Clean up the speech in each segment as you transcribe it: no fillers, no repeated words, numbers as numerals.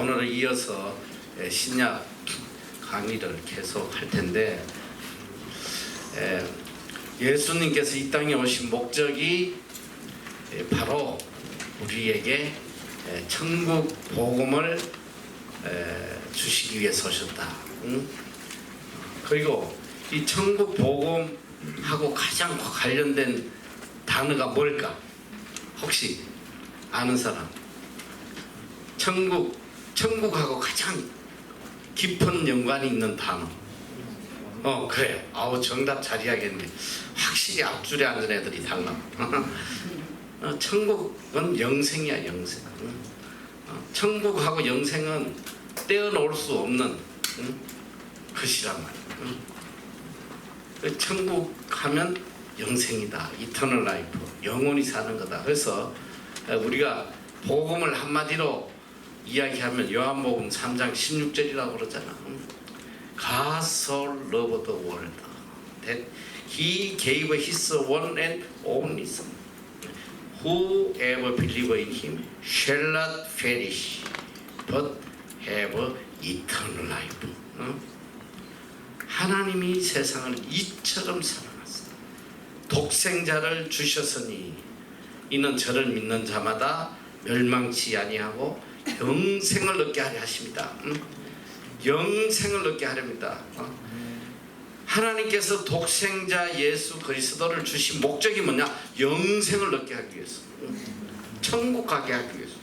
오늘은 이어서 신약 강의를 계속 할 텐데, 예수님께서 이 땅에 오신 목적이 바로 우리에게 천국 복음을 주시기 위해서 오셨다. 그리고 이 천국 복음하고 가장 관련된 단어가 뭘까? 혹시 아는 사람? 천국하고 가장 깊은 연관이 있는 단어. 그래. 정답 잘 이야기했네. 확실히 앞줄에 앉은 애들이 달라. 천국은 영생이야, 영생. 천국하고 영생은 떼어놓을 수 없는 것이란 말이야. 천국 하면 영생이다. 이터널 라이프. 영원히 사는 거다. 그래서 우리가 복음을 한마디로 이야기하면 요한복음 3장 16절이라고 그러잖아. God so loved the world that He gave His one and only Son. Whoever believes in Him shall not perish, but have eternal life. 하나님이 세상을 이처럼 사랑하사 독생자를 주셨으니 이는 저를 믿는 자마다 멸망치 아니하고 영생을 얻게 하려 하십니다. 영생을 얻게 하렵니다. 하나님께서 독생자 예수 그리스도를 주신 목적이 뭐냐? 영생을 얻게 하기 위해서, 천국 가게 하기 위해서.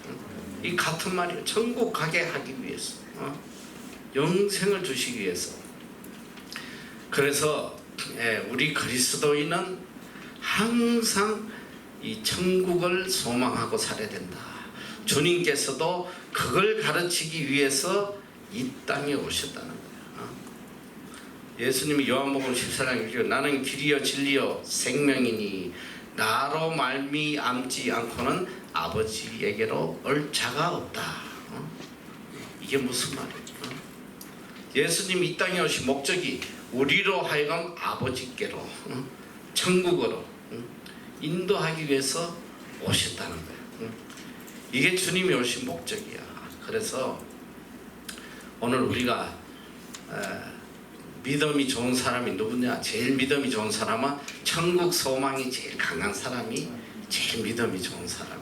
이 같은 말이에요. 천국 가게 하기 위해서, 영생을 주시기 위해서. 그래서 우리 그리스도인은 항상 이 천국을 소망하고 살아야 된다. 주님께서도 그걸 가르치기 위해서 이 땅에 오셨다는 거예요. 예수님이 요한복음 14장 1절 나는 길이요 진리요 생명이니 나로 말미암지 않고는 아버지에게로 올 자가 없다. 이게 무슨 말이에요? 예수님이 이 땅에 오신 목적이 우리로 하여금 아버지께로, 천국으로 인도하기 위해서 오셨다는 거예요. 이게 주님이 오신 목적이야. 그래서 오늘 우리가 믿음이 좋은 사람이 누구냐? 제일 믿음이 좋은 사람은 천국 소망이 제일 강한 사람이 제일 믿음이 좋은 사람.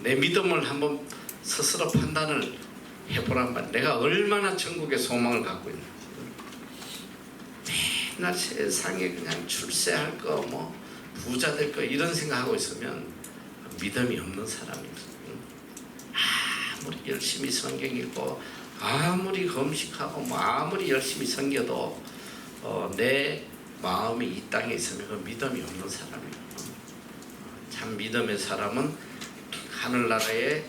내 믿음을 한번 스스로 판단을 해보란 말. 내가 얼마나 천국의 소망을 갖고 있나? 맨날 세상에 그냥 출세할 거, 뭐 부자 될 거 이런 생각하고 있으면 믿음이 없는 사람입니다. 아무리 열심히 성경 읽고 아무리 검식하고 뭐 아무리 열심히 섬겨도 내 마음이 이 땅에 있으면 그 믿음이 없는 사람이에요. 참 믿음의 사람은 하늘나라에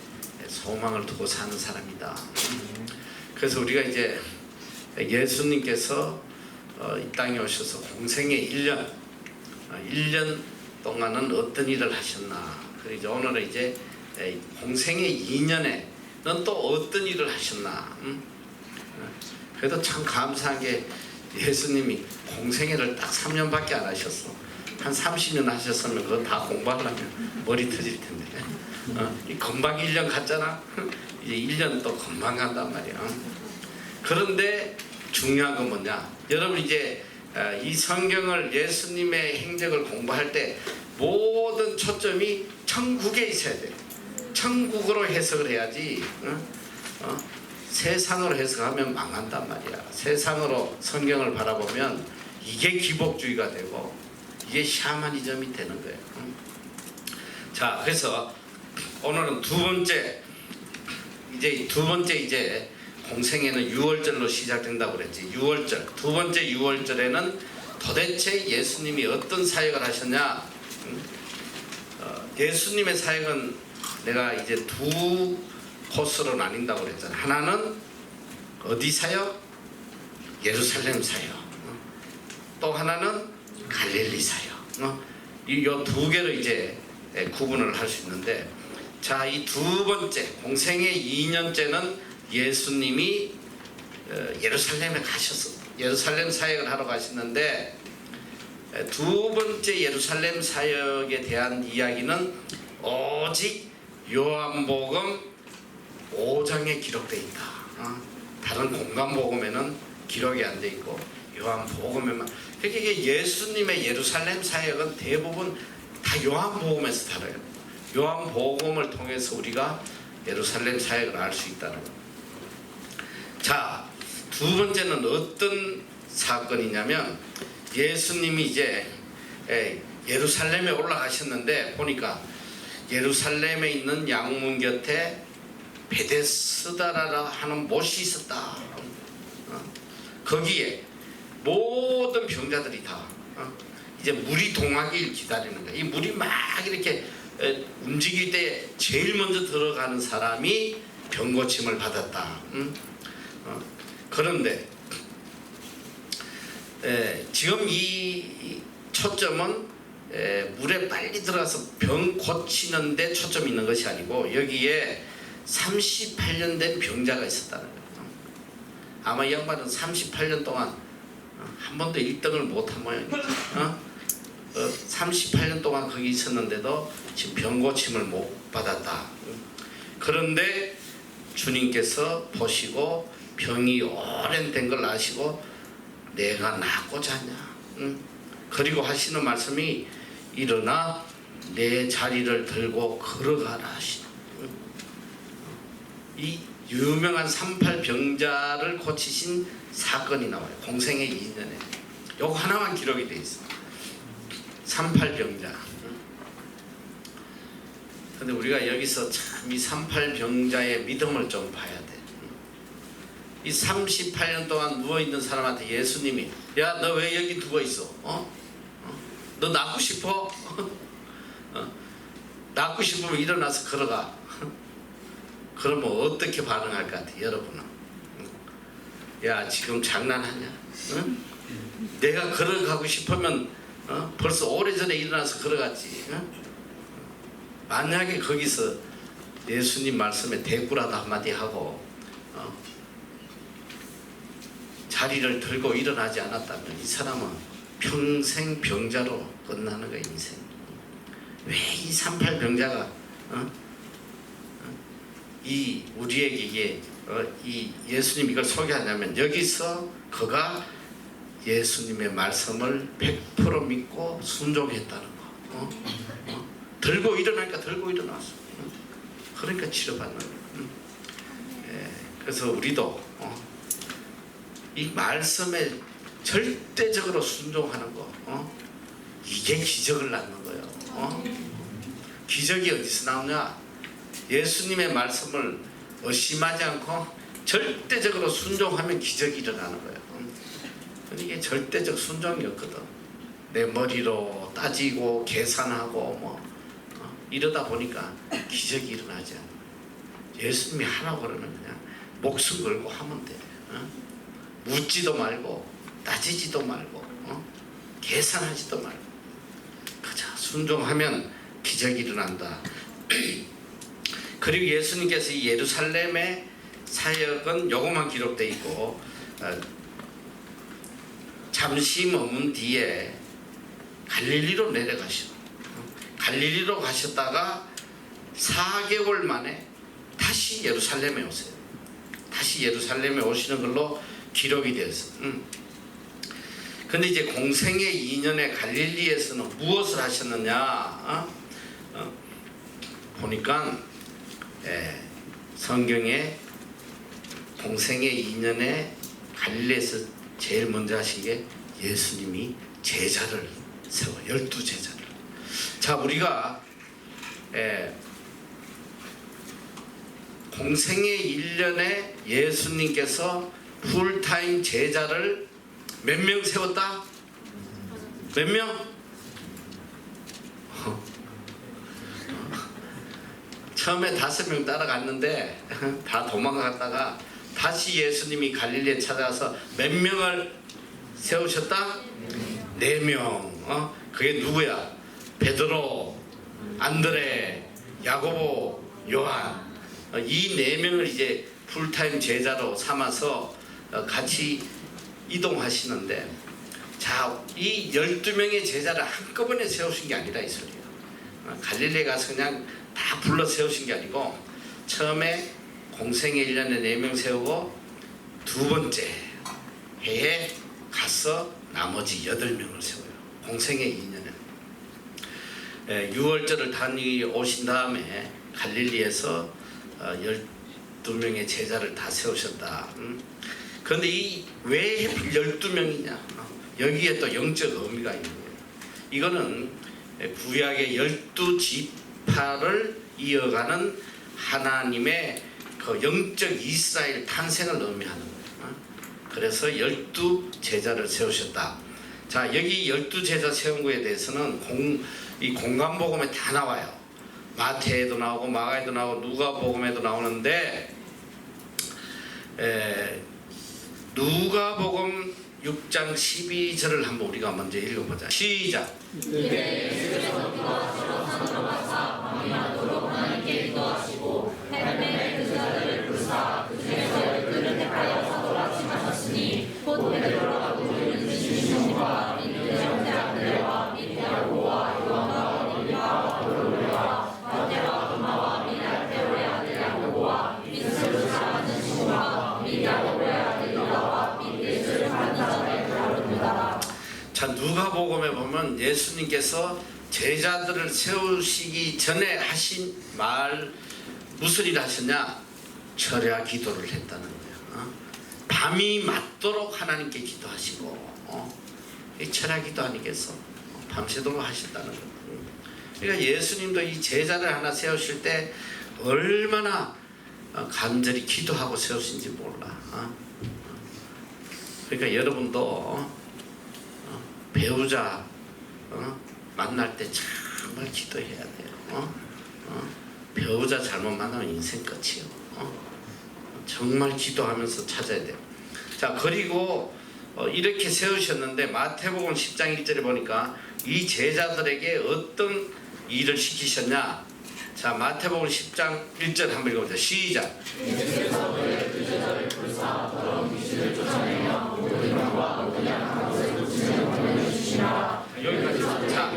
소망을 두고 사는 사람이다. 그래서 우리가 이제 예수님께서 이 땅에 오셔서 공생의 1년 동안은 어떤 일을 하셨나? 그리고 오늘은 이제 공생의 2년에는 또 어떤 일을 하셨나? 그래도 참 감사한 게 예수님이 공생애를 딱 3년밖에 안 하셨어. 한 30년 하셨으면 그거 다 공부하려면 머리 터질 텐데. 금방 1년 갔잖아. 이제 1년 또 금방 간단 말이야. 그런데 중요한 건 뭐냐? 여러분 이제 이 성경을 예수님의 행적을 공부할 때 모든 초점이 천국에 있어야 돼. 천국으로 해석을 해야지. 세상으로 해석하면 망한단 말이야. 세상으로 성경을 바라보면 이게 기복주의가 되고 이게 샤머니즘이 되는 거예요. 자, 그래서 오늘은 두 번째 이제 공생애는 6월절로 시작된다고 그랬지. 6월절. 두 번째 6월절에는 도대체 예수님이 어떤 사역을 하셨냐? 예수님의 사역은 내가 이제 두 코스로 나뉜다고 그랬잖아. 하나는 어디 사역? 예루살렘 사역. 또 하나는 갈릴리 사역. 이 두 개로 이제 구분을 할 수 있는데, 자, 이 두 번째 공생의 2년째는 예수님이 예루살렘에 가셨어. 예루살렘 사역을 하러 가셨는데, 두 번째 예루살렘 사역에 대한 이야기는 오직 요한복음 5장에 기록되어 있다. 다른 공간복음에는 기록이 안 돼 있고 요한복음에만. 그러니까 이게 예수님의 예루살렘 사역은 대부분 다 요한복음에서 다뤄요. 요한복음을 통해서 우리가 예루살렘 사역을 알 수 있다는 것. 자, 두 번째는 어떤 사건이냐면 예수님이 이제 예루살렘에 올라가셨는데 보니까 예루살렘에 있는 양문 곁에 베데스다라 하는 못이 있었다. 거기에 모든 병자들이 다 이제 물이 동하길 기다리는 거야. 이 물이 막 이렇게 움직일 때 제일 먼저 들어가는 사람이 병고침을 받았다. 그런데 지금 이 초점은 물에 빨리 들어가서 병 고치는 데 초점이 있는 것이 아니고 여기에 38년 된 병자가 있었다는 거예요. 아마 이 양반은 38년 동안 한 번도 1등을 못한 모양이죠. 38년 동안 거기 있었는데도 지금 병 고침을 못 받았다. 그런데 주님께서 보시고 병이 오랜 된 걸 아시고 내가 낫고자 하냐. 그리고 하시는 말씀이 일어나 내 자리를 들고 걸어가라 하시는. 이 유명한 38병자를 고치신 사건이 나와요. 공생의 2년에. 요거 하나만 기록이 돼 있어. 38병자. 근데 우리가 여기서 참 이 38병자의 믿음을 좀 봐야 돼. 이 38년 동안 누워있는 사람한테 예수님이 야, 너 왜 여기 누워있어? 너 낫고 싶어? 낫고 싶으면 일어나서 걸어가. 그러면 어떻게 반응할 것 같아, 여러분은? 야, 지금 장난하냐? 내가 걸어가고 싶으면 벌써 오래전에 일어나서 걸어갔지. 만약에 거기서 예수님 말씀에 대꾸라도 한마디 하고 자리를 들고 일어나지 않았다면 이 사람은 평생 병자로 끝나는 거야, 인생. 왜 이 38병자가 이 우리에게 이게 이 예수님 이걸 소개하냐면 여기서 그가 예수님의 말씀을 100% 믿고 순종했다는 거. 들고 일어나니까 들고 일어났어. 그러니까 치료받는 거야. 그래서 우리도 이 말씀에 절대적으로 순종하는 거. 이게 기적을 낳는 거예요. 기적이 어디서 나오냐? 예수님의 말씀을 의심하지 않고 절대적으로 순종하면 기적이 일어나는 거예요. 이게 절대적 순종이었거든. 내 머리로 따지고 계산하고 이러다 보니까 기적이 일어나지 않아. 예수님이 하라고 그러면 그냥 목숨 걸고 하면 돼. 묻지도 말고 따지지도 말고 계산하지도 말고 그저 순종하면 기적이 일어난다. 그리고 예수님께서 이 예루살렘의 사역은 요것만 기록되어 있고 잠시 머문 뒤에 갈릴리로 내려가셔. 갈릴리로 가셨다가 4개월 만에 다시 예루살렘에 오세요. 다시 예루살렘에 오시는 걸로 기록이 되었어. 근데 이제 공생의 2년에 갈릴리에서는 무엇을 하셨느냐? 보니까 성경에 공생의 2년에 갈릴리에서 제일 먼저 하신 게 예수님이 제자를 세워 12제자를. 자, 우리가 공생의 1년에 예수님께서 풀타임 제자를 몇 명 세웠다? 몇 명? 처음에 5명 따라갔는데 다 도망갔다가 다시 예수님이 갈릴리에 찾아가서 몇 명을 세우셨다? 4명. 그게 누구야? 베드로, 안드레, 야고보, 요한. 이 4명을 이제 풀타임 제자로 삼아서 같이 이동하시는데, 자, 이 12명의 제자를 한꺼번에 세우신 게 아니라 이 소리예요. 갈릴리에 가서 그냥 다 불러 세우신 게 아니고 처음에 공생애 1년에 4명 세우고 두 번째 해에 가서 나머지 8명을 세워요. 공생애 2년에 6월절을 다녀오신 다음에 갈릴리에서 12명의 제자를 다 세우셨다. 그런데 왜 하필 12명이냐? 여기에 또 영적 의미가 있는 거예요. 이거는 구약의 12지파를 이어가는 하나님의 그 영적 이스라엘 탄생을 의미하는 거예요. 그래서 12제자를 세우셨다. 자, 여기 12제자 세운 거에 대해서는 이 공간복음에 다 나와요. 마태에도 나오고 마가에도 나오고 누가복음에도 나오는데 누가복음 6장 12절을 한번 우리가 먼저 읽어보자. 시작. 자, 누가복음에 보면 예수님께서 제자들을 세우시기 전에 하신 말 무슨 일 하셨냐? 철야 기도를 했다는 거예요. 밤이 맞도록 하나님께 기도하시고 이 철야 기도 아니겠어? 밤새도록 하셨다는 거예요. 그러니까 예수님도 이 제자를 하나 세우실 때 얼마나 간절히 기도하고 세우신지 몰라. 그러니까 여러분도 배우자 만날 때 정말 기도해야 돼요. 배우자 잘못 만나면 인생 끝이요. 정말 기도하면서 찾아야 돼요. 자, 그리고 이렇게 세우셨는데 마태복음 10장 1절에 보니까 이 제자들에게 어떤 일을 시키셨냐? 자, 마태복음 10장 1절 한번 읽어보자. 시작. 여기까지. 자,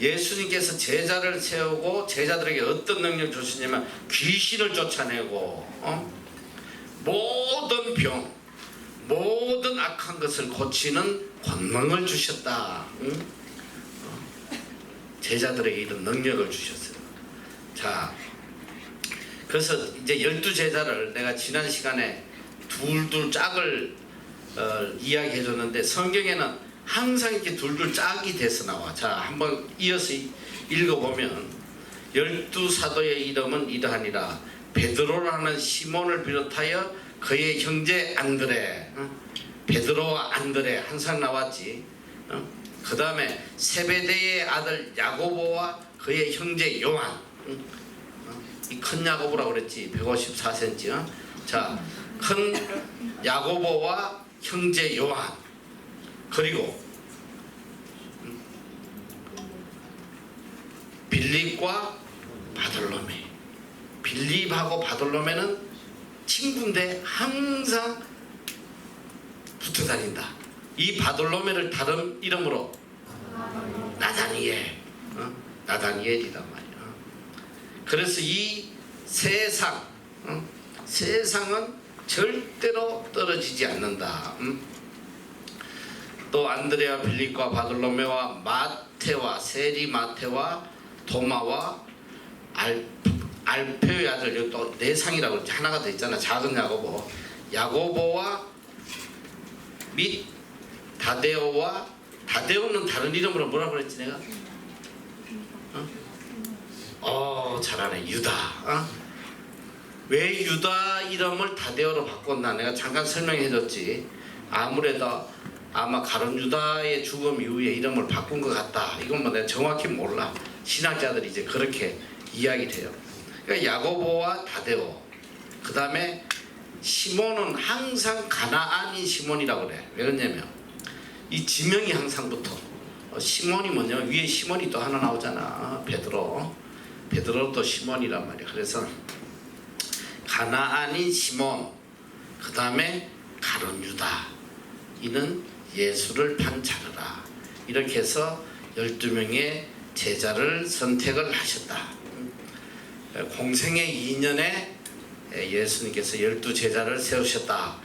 예수님께서 제자를 세우고 제자들에게 어떤 능력을 주시냐면 귀신을 쫓아내고 모든 병, 모든 악한 것을 고치는 권능을 주셨다. 제자들에게 이런 능력을 주셨어요. 자, 그래서 이제 12제자를 내가 지난 시간에 둘둘 짝을 이야기해 줬는데 성경에는 항상 이렇게 둘둘 짝이 돼서 나와. 자, 한번 이어서 읽어보면 12사도의 이름은 이러하니라. 베드로라는 시몬을 비롯하여 그의 형제 안드레, 베드로와 안드레 항상 나왔지. 그 다음에 세베대의 아들 야고보와 그의 형제 요한, 이 큰 야고보라고 그랬지. 154cm. 자, 큰 야고보와 형제 요한, 그리고 빌립과 바돌로메. 빌립하고 바돌로메는 친구인데 항상 붙어 다닌다. 이 바돌로메를 다른 이름으로 나다니엘, 나다니엘이란 말이야. 그래서 이 세상은 절대로 떨어지지 않는다. 또 안드레와 빌립과 바돌로메와 마테와 세리 마테와 도마와 알페오의 아들, 여기 또 네상이라고 하나가 더 있잖아. 작은 야고보, 야고보와 및 다데오와, 다데오는 다른 이름으로 뭐라고 그랬지 내가? 잘하네. 유다. 왜 유다 이름을 다데오로 바꿨나 내가 잠깐 설명해 줬지. 아무래도 아마 가룟 유다의 죽음 이후에 이름을 바꾼 것 같다. 이건 뭐 내가 정확히 몰라. 신학자들이 이제 그렇게 이야기를 해요. 그러니까 야고보와 다데오, 그 다음에 시몬은 항상 가나안인 시몬이라고 그래. 왜 그러냐면 이 지명이 항상 붙어. 시몬이 뭐냐면 위에 시몬이 또 하나 나오잖아. 베드로도 시몬이란 말이야. 그래서 가나안인 시몬, 그 다음에 가룟 유다, 이는 예수를 판자르라. 이렇게 해서 12명의 제자를 선택을 하셨다. 공생의 2년에 예수님께서 12제자를 세우셨다.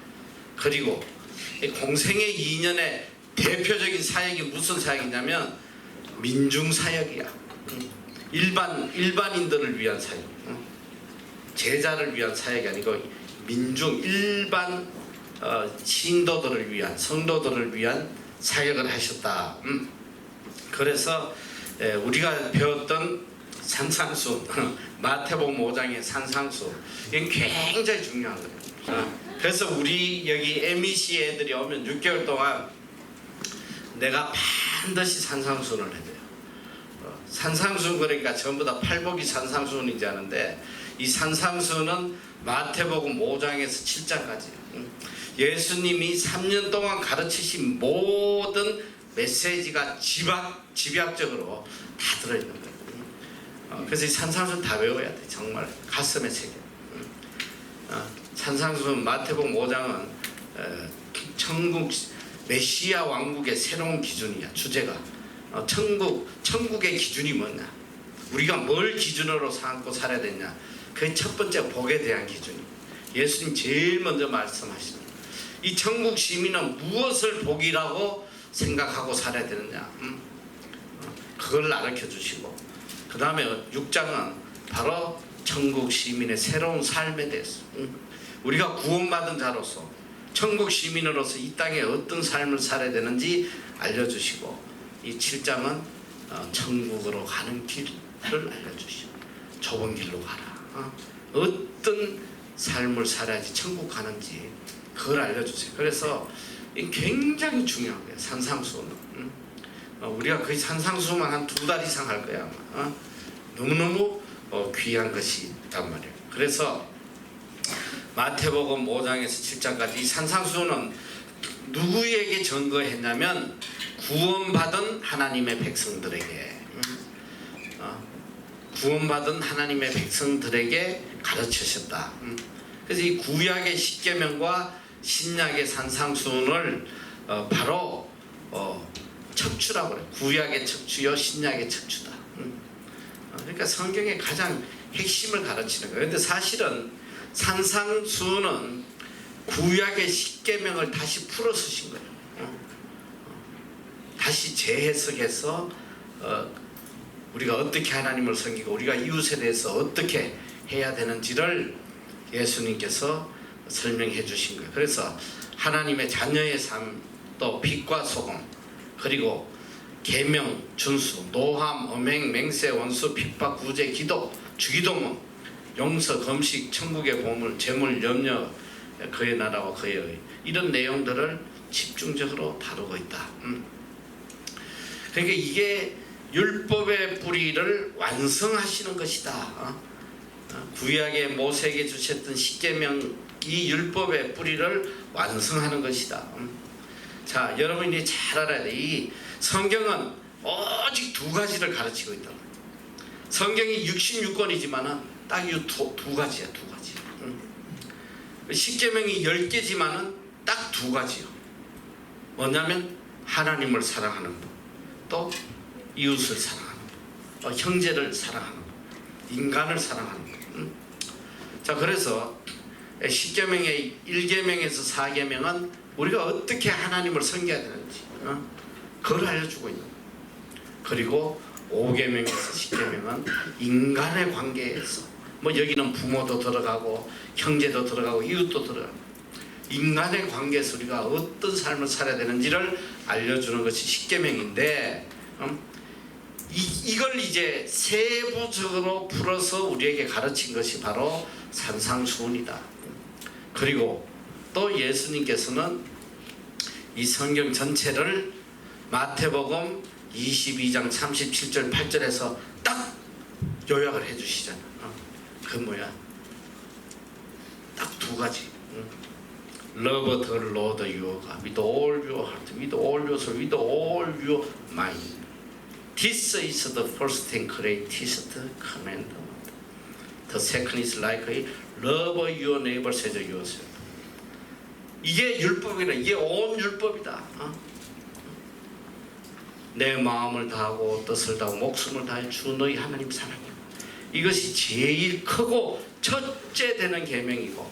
그리고 공생의 2년의 대표적인 사역이 무슨 사역이냐면 민중사역이야. 일반인들을 위한 사역. 제자를 위한 사역이 아니고 민중 일반 신도들을 위한 성도들을 위한 사역을 하셨다. 그래서 우리가 배웠던 산상수 마태복음 5장의 산상수 이건 굉장히 중요한 거예요. 그래서 우리 여기 MEC 애들이 오면 6개월 동안 내가 반드시 산상순을 해줘요. 산상순 그러니까 전부 다 팔복이 산상순인지 아는데 이 산상순은 마태복음 5장에서 7장까지 예수님이 3년 동안 가르치신 모든 메시지가 집약적으로 다 들어있는 거예요. 그래서 이 산상순 다 외워야 돼. 정말 가슴에 새겨. 산상순 마태복음 5장은 천국 메시아 왕국의 새로운 기준이야. 주제가 천국의 기준이 뭐냐, 우리가 뭘 기준으로 삼고 살아야 되냐, 그게 첫 번째 복에 대한 기준이. 예수님 제일 먼저 말씀하시는 이 천국 시민은 무엇을 복이라고 생각하고 살아야 되느냐, 그걸 가르쳐 주시고, 그 다음에 6장은 바로 천국 시민의 새로운 삶에 대해서 우리가 구원받은 자로서 천국 시민으로서 이 땅에 어떤 삶을 살아야 되는지 알려주시고, 이 7장은 천국으로 가는 길을 알려주시고, 좁은 길로 가라, 어떤 삶을 살아야지 천국 가는지 그걸 알려주세요. 그래서 굉장히 중요한 거예요. 산상수는 우리가 거의 산상수만 한 2달 이상 할 거야 아마. 너무너무 귀한 것이 있단 말이에요. 그래서 마태복음 5장에서 7장까지 이 산상수는 누구에게 전거했냐면 구원받은 하나님의 백성들에게, 구원받은 하나님의 백성들에게 가르치셨다. 그래서 이 구약의 십계명과 신약의 산상수훈을 바로 척추라고 그래요. 구약의 척추요 신약의 척추다. 그러니까 성경의 가장 핵심을 가르치는 거예요. 그런데 사실은 산상수훈은 구약의 십계명을 다시 풀어 쓰신 거예요. 다시 재해석해서 우리가 어떻게 하나님을 섬기고 우리가 이웃에 대해서 어떻게 해야 되는지를 예수님께서 설명해 주신 거예요. 그래서 하나님의 자녀의 삶, 또 빛과 소금, 그리고 계명, 준수, 노함, 엄행, 맹세, 원수, 핍박, 구제, 기도, 주기도문, 용서, 금식, 천국의 보물, 재물, 염려, 그의 나라와 그의 의, 이런 내용들을 집중적으로 다루고 있다. 그러니까 이게 율법의 뿌리를 완성하시는 것이다. 구약의 모세에게 주셨던 십계명, 이 율법의 뿌리를 완성하는 것이다. 자, 여러분이 잘 알아야 돼. 이 성경은 오직 2가지를 가르치고 있다. 성경이 66권이지만은 딱 이 두 가지야, 2가지. 십계명이 10개지만은 딱 2가지요. 뭐냐면 하나님을 사랑하는 법, 또 이웃을 사랑하는 법, 형제를 사랑하는 법, 인간을 사랑하는 법. 자, 그래서 십계명의 1계명에서 4계명은 우리가 어떻게 하나님을 섬겨야 되는지 그걸 알려주고 있는 거예요. 그리고 5계명에서 10계명은 인간의 관계에서, 뭐 여기는 부모도 들어가고 형제도 들어가고 이웃도 들어가고, 인간의 관계에서 우리가 어떤 삶을 살아야 되는지를 알려주는 것이 십계명인데, 이걸 이제 세부적으로 풀어서 우리에게 가르친 것이 바로 산상수훈이다. 그리고 또 예수님께서는 이 성경 전체를 마태복음 22장 37절 8절에서 딱 요약을 해주시잖아. 그 뭐야? 딱 2가지. Love the Lord your God with all your heart, with all your soul, with all your mind. This is the first and greatest commandment. The second is like it. Love your neighbor as yourself. 이게 율법이라. 이게 온 율법이다. 내 마음을 다하고 뜻을 다하고 목숨을 다해 주 너희 하나님 사랑해. 이것이 제일 크고 첫째 되는 계명이고,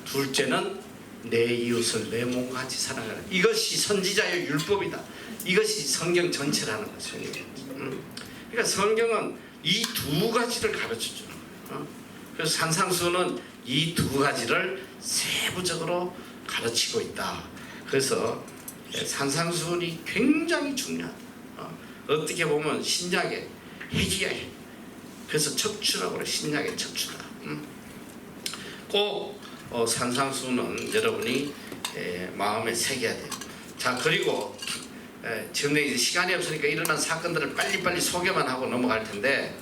둘째는 내 이웃을 내 몸과 같이 사랑하라. 이것이 선지자의 율법이다. 이것이 성경 전체라는 거죠. 그러니까 성경은 이 두 가지를 가르쳐줘. 그래서 산상수훈은 이 두 가지를 세부적으로 가르치고 있다. 그래서 산상수훈이 굉장히 중요하다. 어떻게 보면 신약의 핵이야. 그래서 척추라고 그래. 신약의 척추다. 꼭 산상수훈은 여러분이 마음에 새겨야 돼요. 자, 그리고 지금 이제 시간이 없으니까 일어난 사건들을 빨리빨리 소개만 하고 넘어갈 텐데,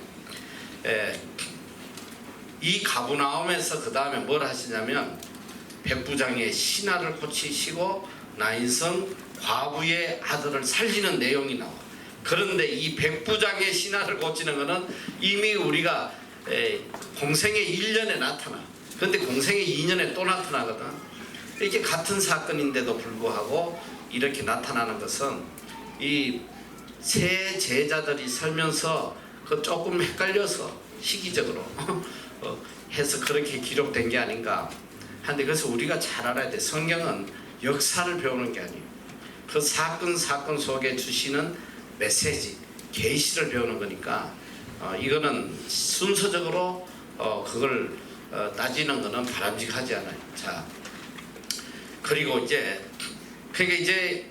이 가브나움에서 그 다음에 뭘 하시냐면 백부장의 신하를 고치시고 나인성 과부의 아들을 살리는 내용이 나와. 그런데 이 백부장의 신하를 고치는 것은 이미 우리가 공생의 1년에 나타나. 그런데 공생의 2년에 또 나타나거든. 이게 같은 사건인데도 불구하고 이렇게 나타나는 것은 이 세 제자들이 살면서 그 조금 헷갈려서 시기적으로 해서 그렇게 기록된 게 아닌가 한데, 그래서 우리가 잘 알아야 돼. 성경은 역사를 배우는 게 아니에요. 그 사건 속에 주시는 메시지, 계시를 배우는 거니까 이거는 순서적으로 그걸 따지는 거는 바람직하지 않아요. 자, 그리고 그러니까 이제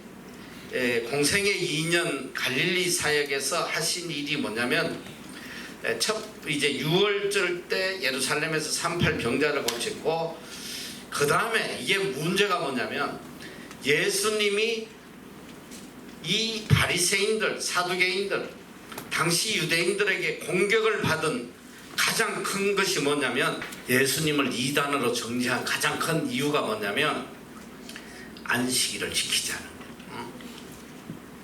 공생의 2년 갈릴리 사역에서 하신 일이 뭐냐면, 이제 6월절 때 예루살렘에서 38 병자를 고쳤고, 그 다음에 이게 문제가 뭐냐면 예수님이 이 바리새인들, 사두개인들, 당시 유대인들에게 공격을 받은 가장 큰 것이 뭐냐면, 예수님을 이단으로 정죄한 가장 큰 이유가 뭐냐면 안식일을 지키지 않은 거예요.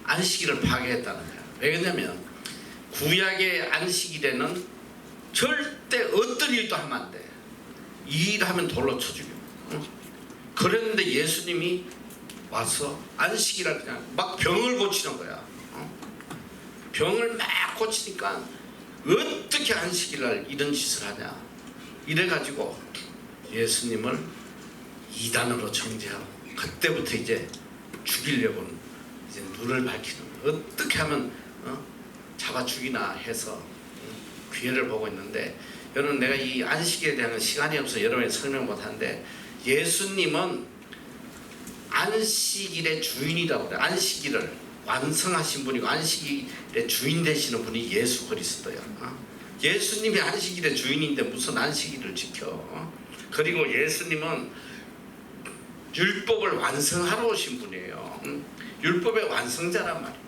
안식일을 파괴했다는 거예요. 왜냐면 구약의 안식일에는 절대 어떤 일도 하면 안 돼. 일하면 돌로 쳐 죽여. 그랬는데 예수님이 와서 안식일을 그냥 막 병을 고치는 거야. 병을 막 고치니까 어떻게 안식일날 이런 짓을 하냐. 이래가지고 예수님을 이단으로 정죄하고, 그때부터 이제 죽이려고는 이제 눈을 밝히는 거야. 어떻게 하면 잡아 죽이나 해서 기회를 보고 있는데, 여러분, 내가 이 안식일에 대한 시간이 없어서 여러분이 설명 못하는데, 예수님은 안식일의 주인이라고 그래. 안식일을 완성하신 분이고 안식일의 주인 되시는 분이 예수 그리스도야. 예수님이 안식일의 주인인데 무슨 안식일을 지켜? 그리고 예수님은 율법을 완성하러 오신 분이에요. 율법의 완성자란 말이에요.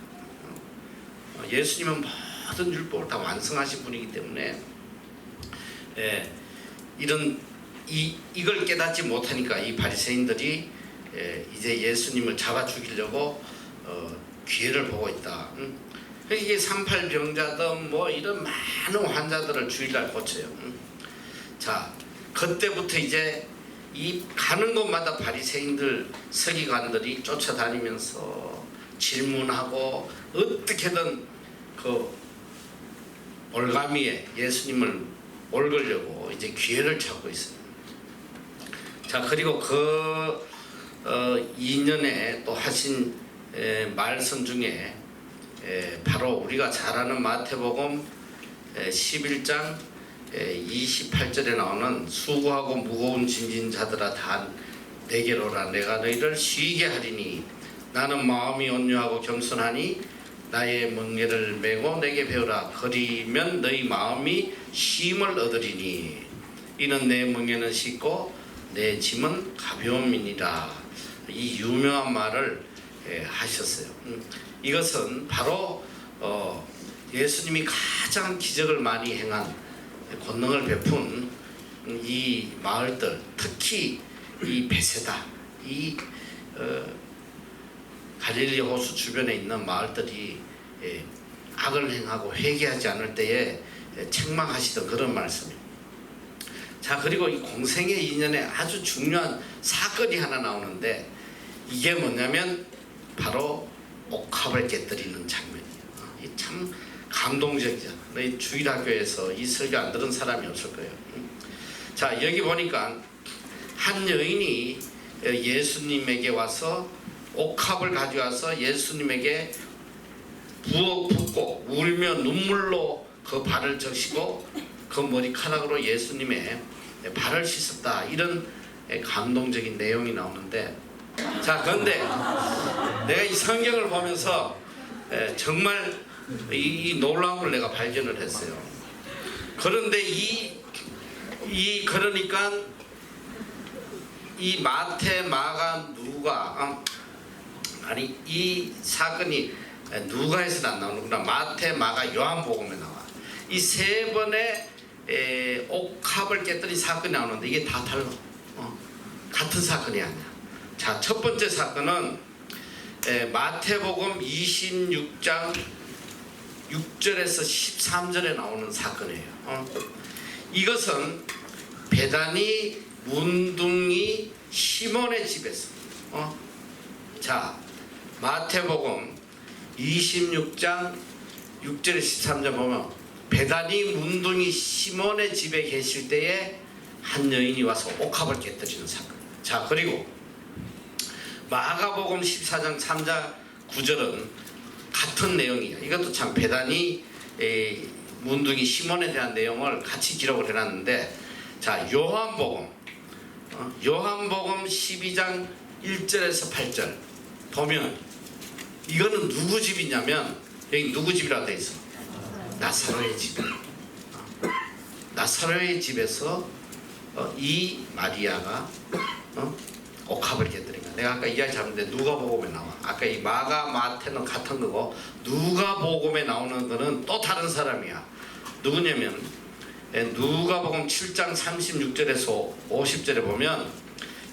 예수님은 모든 율법을 다 완성하신 분이기 때문에 이걸 깨닫지 못하니까 이 바리새인들이 이제 예수님을 잡아 죽이려고 기회를 보고 있다. 이게 38 병자든 뭐 이런 많은 환자들을 주일날 고쳐요. 자, 그때부터 이제 이 가는 곳마다 바리새인들, 서기관들이 쫓아다니면서 질문하고 어떻게든 그 올가미에 예수님을 몰으려고 이제 기회를 찾고 있어요. 자, 그리고 그 2년에 또 하신 말씀 중에 바로 우리가 잘 아는 마태복음 11장 28절에 나오는 수고하고 무거운 짐진 자들아 다 내게로 오라. 내가 너희를 쉬게 하리니 나는 마음이 온유하고 겸손하니 나의 멍에를 메고 내게 배우라. 그리면 너희 마음이 쉼을 얻으리니 이는 내 멍에는 쉽고 내 짐은 가벼움이니라. 이 유명한 말을 하셨어요. 이것은 바로 예수님이 가장 기적을 많이 행한, 권능을 베푼 이 마을들, 특히 이 베세다, 이 갈릴리 호수 주변에 있는 마을들이 악을 행하고 회개하지 않을 때에 책망하시던 그런 말씀입니다. 자, 그리고 이 공생의 2년에 아주 중요한 사건이 하나 나오는데, 이게 뭐냐면 바로 옥합을 깨뜨리는 장면이에요. 참 감동적이잖아. 너희 주일학교에서 이 설교 안 들은 사람이 없을 거예요. 자, 여기 보니까 한 여인이 예수님에게 와서 옥합을 가져와서 예수님에게 붓고 울며 눈물로 그 발을 적시고 그 머리카락으로 예수님의 발을 씻었다. 이런 감동적인 내용이 나오는데, 자, 그런데 내가 이 성경을 보면서 정말 이 놀라운 걸 내가 발견을 했어요. 그런데 그러니까 이 마태, 마가, 누가 아니 이 사건이 누가에서는 안 나오는구나. 마태, 마가, 요한복음에 나와. 이 세 번의 옥합을 깨뜨린 사건이 나오는데 이게 다 달라. 같은 사건이 아니야. 자, 첫 번째 사건은 마태복음 26장 6절에서 13절에 나오는 사건이에요. 이것은 베다니 문둥이 시몬의 집에서 자, 마태복음 26장 6절에 13절 보면 베다니 문둥이 시몬의 집에 계실 때에 한 여인이 와서 옥합을 깨뜨리는 사건. 자, 그리고 마가복음 14장 3절 9절은 같은 내용이에요. 이것도 참 베다니 문둥이 시몬에 대한 내용을 같이 기록을 해놨는데, 자, 요한복음 12장 1절에서 8절 보면 이거는 누구 집이냐면, 여기 누구 집이라고 돼 있어? 나사로의 집. 나사로의 집에서 이 마리아가 옥합을 깨뜨린 거야. 내가 아까 이야기 잘했는데 누가복음에 나와. 아까 이 마가, 마태는 같은 거고 누가복음에 나오는 거는 또 다른 사람이야. 누구냐면 누가복음 7장 36절에서 50절에 보면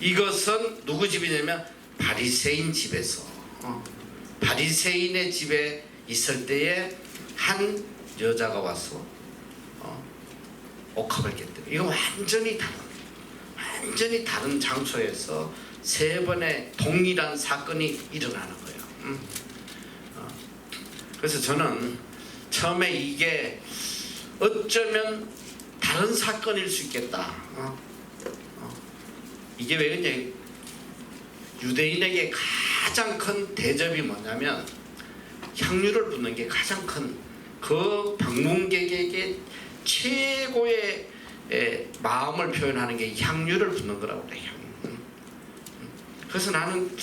이것은 누구 집이냐면 바리새인 집에서 바리새인의 집에 있을 때에 한 여자가 와서 옥합을 깨뜨려. 이거 완전히 다른 장소에서 세 번의 동일한 사건이 일어나는 거예요. 그래서 저는 처음에 이게 어쩌면 다른 사건일 수 있겠다. 이게 왜 그러냐? 유대인에게 가장 큰 대접이 뭐냐면 향유를 붓는 게 가장 큰, 그 방문객에게 최고의 마음을 표현하는 게 향유를 붓는 거라고 그래. 그래서 나는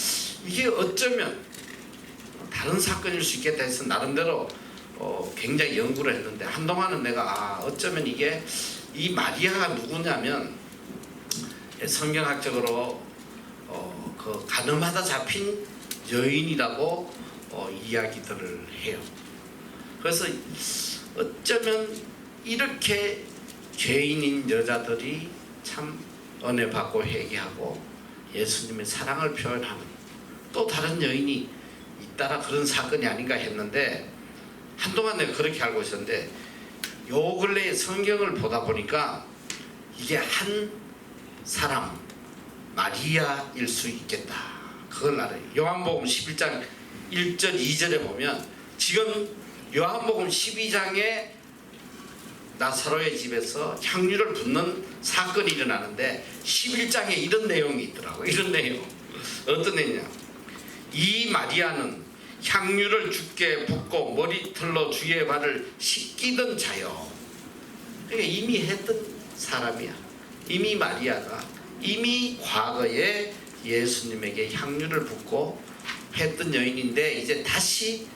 이게 어쩌면 다른 사건일 수 있겠다 해서 나름대로 굉장히 연구를 했는데, 한동안은 내가 어쩌면 이게 이 마리아가 누구냐면 성경학적으로 그 가늠하다 잡힌 여인이라고 이야기들을 해요. 그래서 어쩌면 이렇게 죄인인 여자들이 참 은혜 받고 회개하고 예수님의 사랑을 표현하는 또 다른 여인이 있다라 그런 사건이 아닌가 했는데, 한동안 내가 그렇게 알고 있었는데 요 근래에 성경을 보다 보니까 이게 한 사람 마리아일 수 있겠다. 그걸 알아요. 요한복음 11장 1절 2절에 보면 지금 요한복음 12장에 나사로의 집에서 향유를 붓는 사건이 일어나는데 11장에 이런 내용이 있더라고. 이런 내용. 어떤 내용이냐? 이 마리아는 향유를 주께 붓고 머리털로 주의 발을 씻기던 자요. 그러니까 이미 했던 사람이야. 이미 마리아가 이미 과거에 예수님에게 향유를 붓고 했던 여인인데, 이제 다시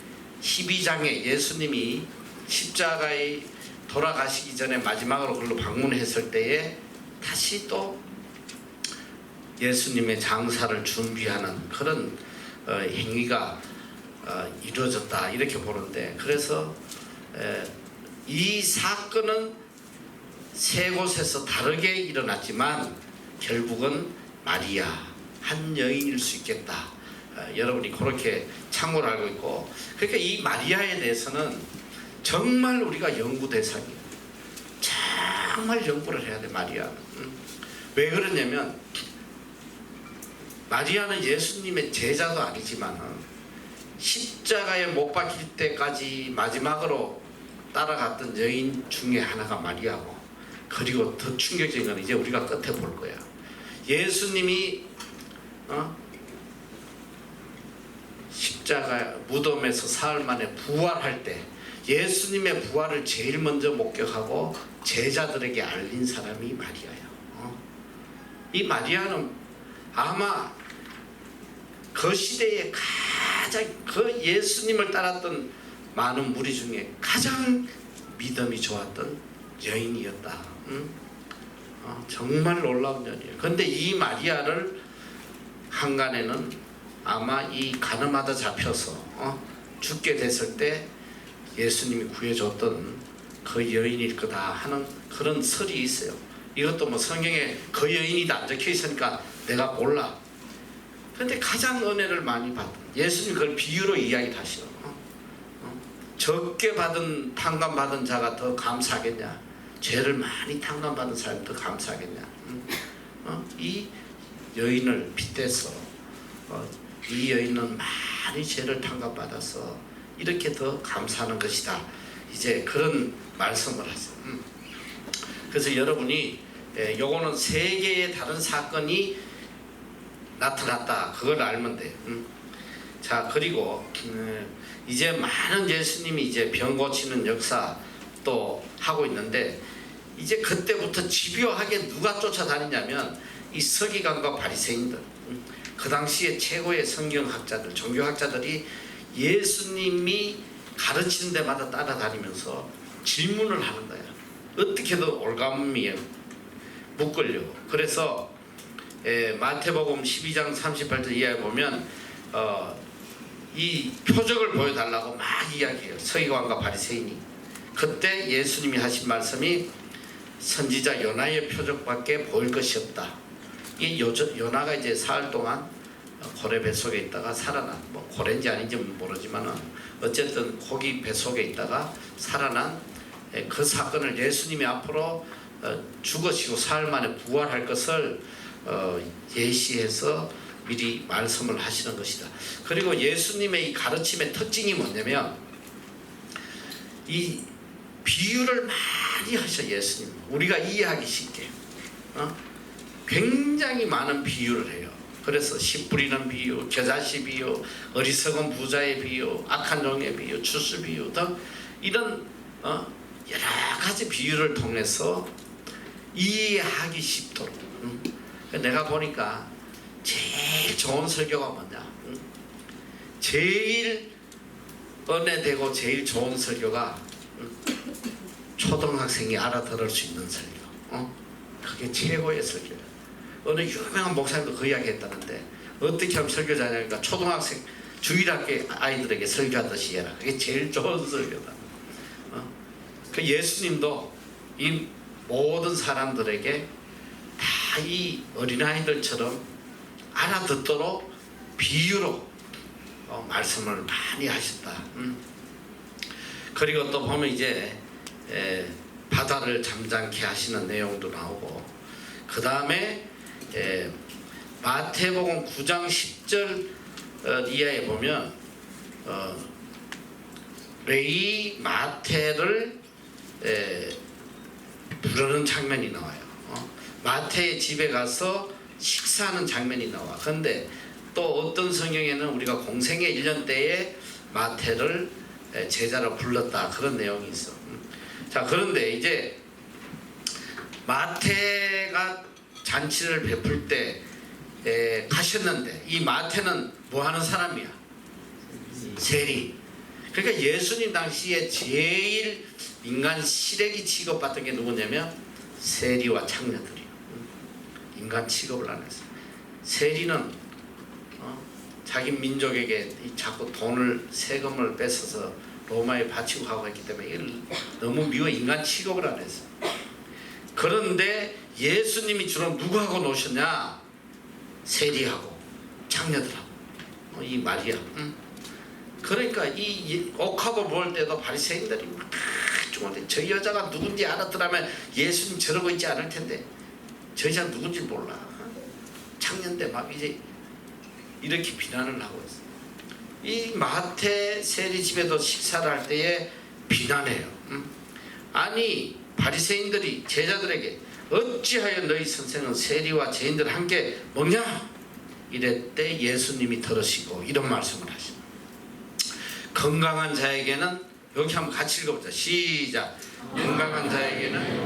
12장에 예수님이 십자가에 돌아가시기 전에 마지막으로 그걸로 방문했을 때에 다시 또 예수님의 장사를 준비하는 그런 행위가 이루어졌다, 이렇게 보는데, 그래서 이 사건은 세 곳에서 다르게 일어났지만 결국은 마리아 한 여인일 수 있겠다. 여러분이 그렇게 참고를 알고 있고, 그러니까 이 마리아에 대해서는 정말 우리가 연구 대상이에요. 정말 연구를 해야 돼. 마리아는 왜 그러냐면, 마리아는 예수님의 제자도 아니지만 십자가에 못 박힐 때까지 마지막으로 따라갔던 여인 중에 하나가 마리아고, 그리고 더 충격적인 건 이제 우리가 끝에 볼 거야. 예수님이 십자가 무덤에서 사흘 만에 부활할 때 예수님의 부활을 제일 먼저 목격하고 제자들에게 알린 사람이 마리아예요. 이 마리아는 아마 그 시대에 가장 그 예수님을 따랐던 많은 무리 중에 가장 믿음이 좋았던 여인이었다. 정말 놀라운 여인이에요. 그런데 이 마리아를 한간에는 아마 이 가늠하다 잡혀서 죽게 됐을 때 예수님이 구해줬던 그 여인일 거다 하는 그런 설이 있어요. 이것도 뭐 성경에 그 여인이다 안 적혀 있으니까 내가 몰라. 그런데 가장 은혜를 많이 받은, 예수님 그걸 비유로 이야기하시오. 적게 받은 탕감받은 자가 더 감사하겠냐? 죄를 많이 탕감받은 사람이 더 감사하겠냐? 이 여인을 빗대서 이 여인은 많이 죄를 탕감받아서 이렇게 더 감사하는 것이다. 이제 그런 말씀을 하세요. 그래서 여러분이 요거는 세 개의 다른 사건이 나타났다. 그걸 알면 돼. 자, 그리고 이제 많은 예수님이 이제 병 고치는 역사 또 하고 있는데, 이제 그때부터 집요하게 누가 쫓아다니냐면 이 서기관과 바리새인들, 그 당시에 최고의 성경학자들, 종교학자들이 예수님이 가르치는 데마다 따라다니면서 질문을 하는 거야. 어떻게든 올가미에 묶으려고. 그래서 마태복음 12장 38절 이하에 보면 이 표적을 보여달라고 막 이야기해요. 서기관과 바리새인이. 그때 예수님이 하신 말씀이 선지자 요나의 표적밖에 보일 것이 없다. 이 요나가 이제 사흘 동안 고래 뱃속에 있다가 살아난, 뭐 고래인지 아닌지 모르지만은 어쨌든 고기 뱃속에 있다가 살아난 그 사건을 예수님이 앞으로 죽으시고 사흘 만에 부활할 것을 예시해서 미리 말씀을 하시는 것이다. 그리고 예수님의 이 가르침의 특징이 뭐냐면 이 비유를 많이 하셔. 예수님 우리가 이해하기 쉽게 굉장히 많은 비유를 해요. 그래서 씨 뿌리는 비유, 겨자씨 비유, 어리석은 부자의 비유, 악한 종의 비유, 추수 비유 등 이런 여러 가지 비유를 통해서 이해하기 쉽도록. 내가 보니까 제일 좋은 설교가 뭐냐? 제일 은혜되고 제일 좋은 설교가 초등학생이 알아들을 수 있는 설교. 그게 최고의 설교예요. 어느 유명한 목사님도 그 이야기 했다는데, 어떻게 하면 설교 잘하니까 초등학생 주일학교 아이들에게 설교하듯이 해라. 그게 제일 좋은 설교다. 그 예수님도 이 모든 사람들에게 다 이 어린아이들처럼 알아듣도록 비유로 말씀을 많이 하셨다. 그리고 또 보면 이제 바다를 잠잠케 하시는 내용도 나오고, 그 다음에 마태복음 9장 10절 이하에 보면 레위 마태를 부르는 장면이 나와요. 마태의 집에 가서 식사하는 장면이 나와. 그런데 또 어떤 성경에는 우리가 공생의 1년 때에 마태를 제자로 불렀다, 그런 내용이 있어. 자, 그런데 이제 마태가 잔치를 베풀 때 가셨는데, 이 마태는 뭐 하는 사람이야? 세리. 그러니까 예수님 당시에 제일 인간 시래기 취급받던 게 누구냐면 세리와 창녀들이요. 인간 취급을 안 했어요. 세리는 자기 민족에게 자꾸 돈을, 세금을 뺏어서 로마에 바치고 하고 했기 때문에 이걸 너무 미워 인간 취급을 안 했어요. 그런데 예수님이 주로 누구하고 노셨냐? 세리하고 창녀들하고, 이 마리아. 그러니까 이 옥합을 볼 때도 바리새인들이 막 중한테 저 여자가 누군지 알았더라면 예수님 저러고 있지 않을 텐데 저 여자 누군지 몰라. 창녀인데 막 이제 이렇게 비난을 하고 있어요. 이 마태 세리 집에도 식사를 할 때에 비난해요. 아니 바리새인들이 제자들에게 어찌하여 너희 선생은 세리와 죄인들 함께 먹냐? 이랬대 예수님이 들으시고 이런 말씀을 하십니다. 건강한 자에게는, 여기 한번 같이 읽어보자. 시작. 건강한 자에게는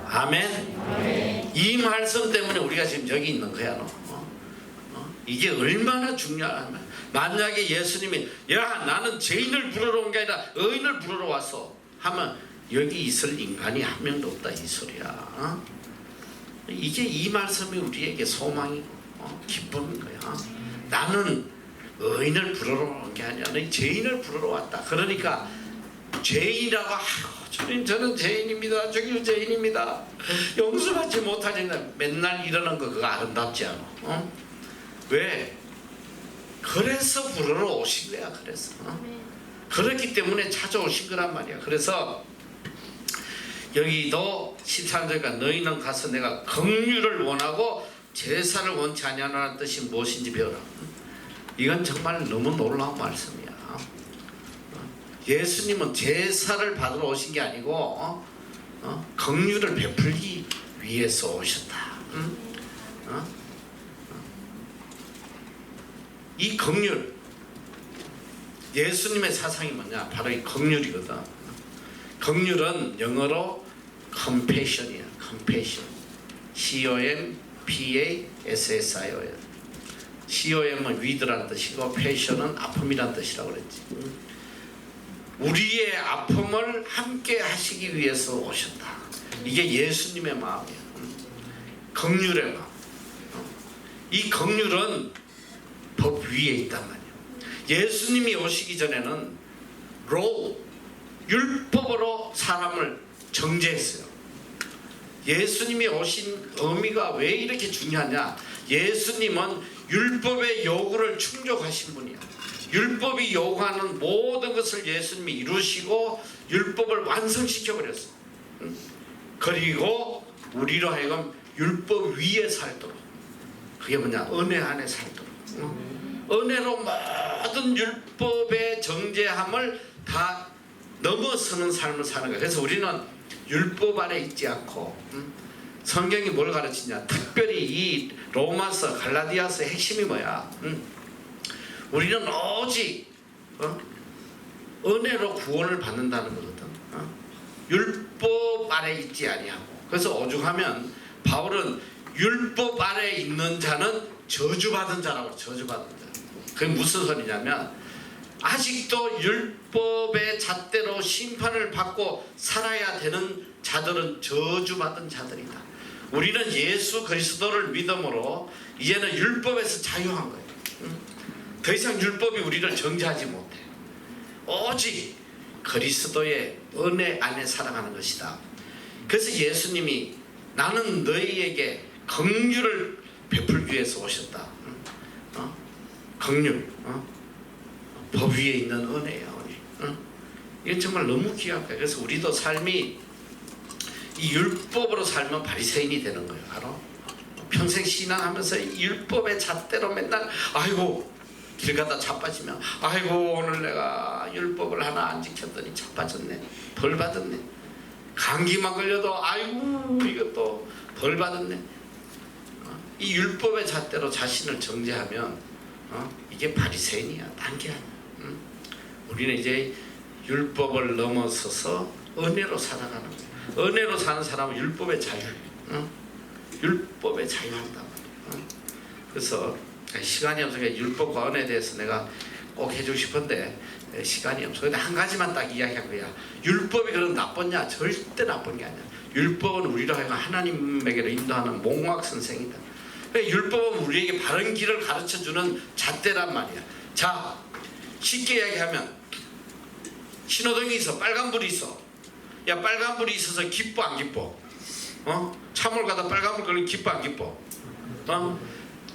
아멘. 이 말씀 때문에 우리가 지금 여기 있는 거야. 이게 얼마나 중요하냐. 만약에 예수님이 야 나는 죄인을 부르러 온 게 아니라 의인을 부르러 왔어 하면 여기 있을 인간이 한 명도 없다 이 소리야. 이게 이 말씀이 우리에게 소망이고 기쁨인 거야. 나는 의인을 부르러 온 게 아니라 너희 죄인을 부르러 왔다. 그러니까 죄인이라고 주님 저는 죄인입니다. 저기 죄인입니다. 용서받지 못하니까 맨날 이러는 거 그거 아름답지 않아. 왜? 그래서 부르러 오신 거야. 그래서 그렇기 때문에 찾아오신 거란 말이야. 그래서 여기도 13절과 너희는 가서 내가 긍휼을 원하고 제사를 원치 아니하노라는 뜻이 무엇인지 배우라. 이건 정말 너무 놀라운 말씀이야. 예수님은 제사를 받으러 오신 게 아니고 긍휼을 베풀기 위해서 오셨다. 이 긍휼, 예수님의 사상이 뭐냐? 바로 이 긍휼이거든. 긍휼은 영어로 compassion이야. compassion. C-O-M-P-A-S-S-I-O-N. C-O-M은 위드라는 뜻이고 passion은 아픔이라는 뜻이라고 그랬지. 우리의 아픔을 함께 하시기 위해서 오셨다. 이게 예수님의 마음이야. 긍휼의 마음. 이 긍휼은 법 위에 있단 말이야. 예수님이 오시기 전에는 율법으로 사람을 정죄했어요. 예수님이 오신 의미가 왜 이렇게 중요하냐? 예수님은 율법의 요구를 충족하신 분이야. 율법이 요구하는 모든 것을 예수님이 이루시고 율법을 완성시켜 버렸어. 그리고 우리로 하여금 율법 위에 살도록, 그게 뭐냐? 은혜 안에 살도록, 은혜로 모든 율법의 정죄함을 다 넘어서는 삶을 사는 거야. 그래서 우리는 율법 아래 있지 않고, 성경이 뭘 가르치냐? 특별히 이 로마서 갈라디아서의 핵심이 뭐야? 우리는 오직 은혜로 구원을 받는다는 거거든. 율법 아래 있지 아니하고. 그래서 오죽하면 바울은 율법 아래 있는 자는 저주받은 자라고. 저주받은 자. 그게 무슨 소리냐면 아직도 율법의 잣대로 심판을 받고 살아야 되는 자들은 저주받은 자들이다. 우리는 예수 그리스도를 믿음으로 이제는 율법에서 자유한 거예요. 더 이상 율법이 우리를 정죄하지 못해. 오직 그리스도의 은혜 안에 살아가는 것이다. 그래서 예수님이 나는 너희에게 긍휼을 베풀기 위해서 오셨다. 긍휼, 법 위에 있는 은혜야. 이건 정말 너무 귀한 거야. 그래서 우리도 삶이 이 율법으로 살면 바리새인이 되는 거예요. 알아? 평생 신앙하면서 율법의 잣대로 맨날 아이고 길 가다 자빠지면 아이고 오늘 내가 율법을 하나 안 지켰더니 자빠졌네, 벌 받았네. 감기만 걸려도 아이고 이것도 벌 받았네. 이 율법의 잣대로 자신을 정죄하면 이게 바리새인이야. 딴 게 아니야. 우리는 이제 율법을 넘어서서 은혜로 살아가는 거야. 은혜로 사는 사람은 율법의 자유, 율법의 자유한다. 그래서 시간이 없으니까 율법과 은혜에 대해서 내가 꼭 해주고 싶은데 시간이 없어. 근데 한 가지만 딱 이야기한 거야. 율법이 그런 나쁘냐? 절대 나쁜 게 아니야. 율법은 우리로 하여금 하나님에게로 인도하는 몽학 선생이다. 율법은 우리에게 바른 길을 가르쳐주는 잣대란 말이야. 자, 쉽게 이야기하면 신호등이 있어. 빨간불이 있어. 야, 빨간불이 있어서 기뻐 안 기뻐? 차몰 가다 빨간불 걸리면 기뻐 안 기뻐?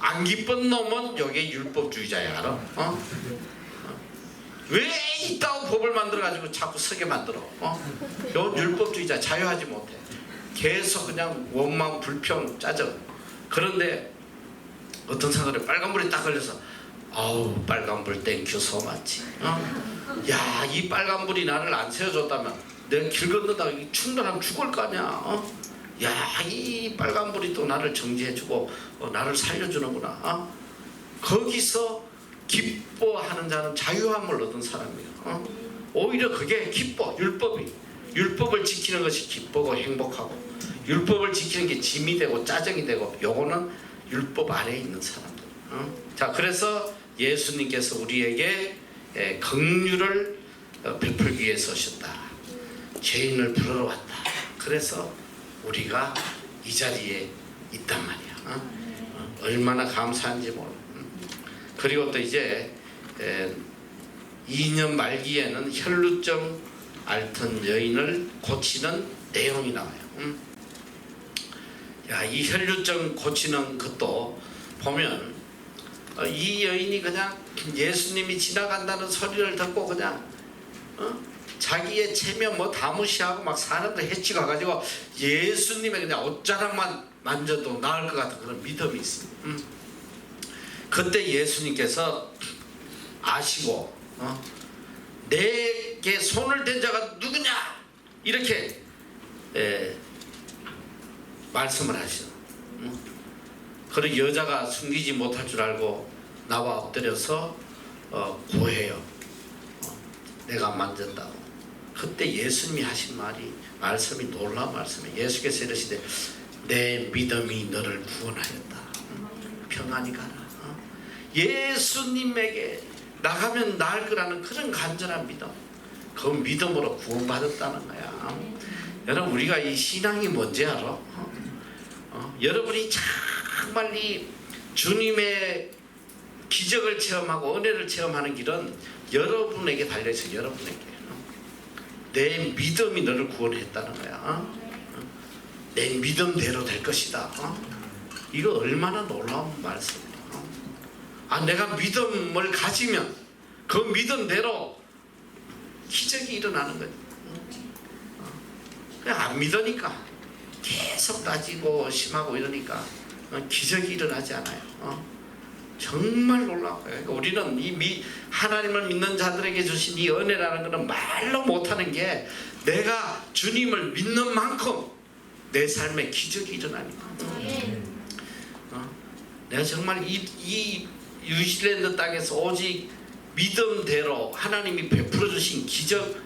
안 기쁜 놈은 여기 율법주의자야. 알아? 왜 이따고 법을 만들어가지고 자꾸 서게 만들어? 요 율법주의자 자유하지 못해. 계속 그냥 원망, 불평, 짜증. 그런데 어떤 사람이 빨간불이 딱 걸려서 아우 빨간불 땡큐 소마치. 야, 이 빨간불이 나를 안 세워줬다면 내가 길 건너다가 충돌하면 죽을 거 아니야. 야, 이 빨간불이 또 나를 정지해주고 나를 살려주는구나. 거기서 기뻐하는 자는 자유함을 얻은 사람이에요. 오히려 그게 기뻐. 율법을 지키는 것이 기쁘고 행복하고, 율법을 지키는 게 짐이 되고 짜증이 되고, 요거는 율법 아래에 있는 사람들. 자, 그래서 예수님께서 우리에게 긍휼을 베풀기 위해서 오셨다. 죄인을 부르러 왔다. 그래서 우리가 이 자리에 있단 말이야. 얼마나 감사한지 몰라. 그리고 또 이제 2년 말기에는 혈루증 앓던 여인을 고치는 내용이 나와요. 야, 이 혈루증 고치는 것도 보면 이 여인이 그냥 예수님이 지나간다는 소리를 듣고 그냥 자기의 체면 뭐 다 무시하고 막 사람들 해치고 가가지고 예수님의 그냥 옷자락만 만져도 나을 것 같은 그런 믿음이 있습니다. 그때 예수님께서 아시고 내게 손을 댄 자가 누구냐 이렇게 말씀을 하시죠. 그리고 여자가 숨기지 못할 줄 알고 나와 엎드려서 고해요. 내가 만졌다고. 그때 예수님이 하신 말씀이 놀라운 말씀이에요. 예수께서 이러시되 내 믿음이 너를 구원하였다. 평안히 가라. 예수님에게 나가면 나을 거라는 그런 간절한 믿음, 그 믿음으로 구원받았다는 거야. 여러분, 우리가 이 신앙이 뭔지 알아? 여러분이 정말 이 주님의 기적을 체험하고 은혜를 체험하는 길은 여러분에게 달려있어요. 여러분에게. 내 믿음이 너를 구원했다는 거야. 내 믿음대로 될 것이다. 이거 얼마나 놀라운 말씀이야. 내가 믿음을 가지면 그 믿음대로 기적이 일어나는 거지. 그냥 안 믿으니까 계속 따지고 심하고 이러니까 기적이 일어나지 않아요. 정말 놀라워요. 그러니까 우리는 이 하나님을 믿는 자들에게 주신 이 은혜라는 것은 말로 못하는 게 내가 주님을 믿는 만큼 내 삶에 기적이 일어나니까. 내가 정말 이 뉴질랜드 땅에서 오직 믿음대로 하나님이 베풀어 주신 기적,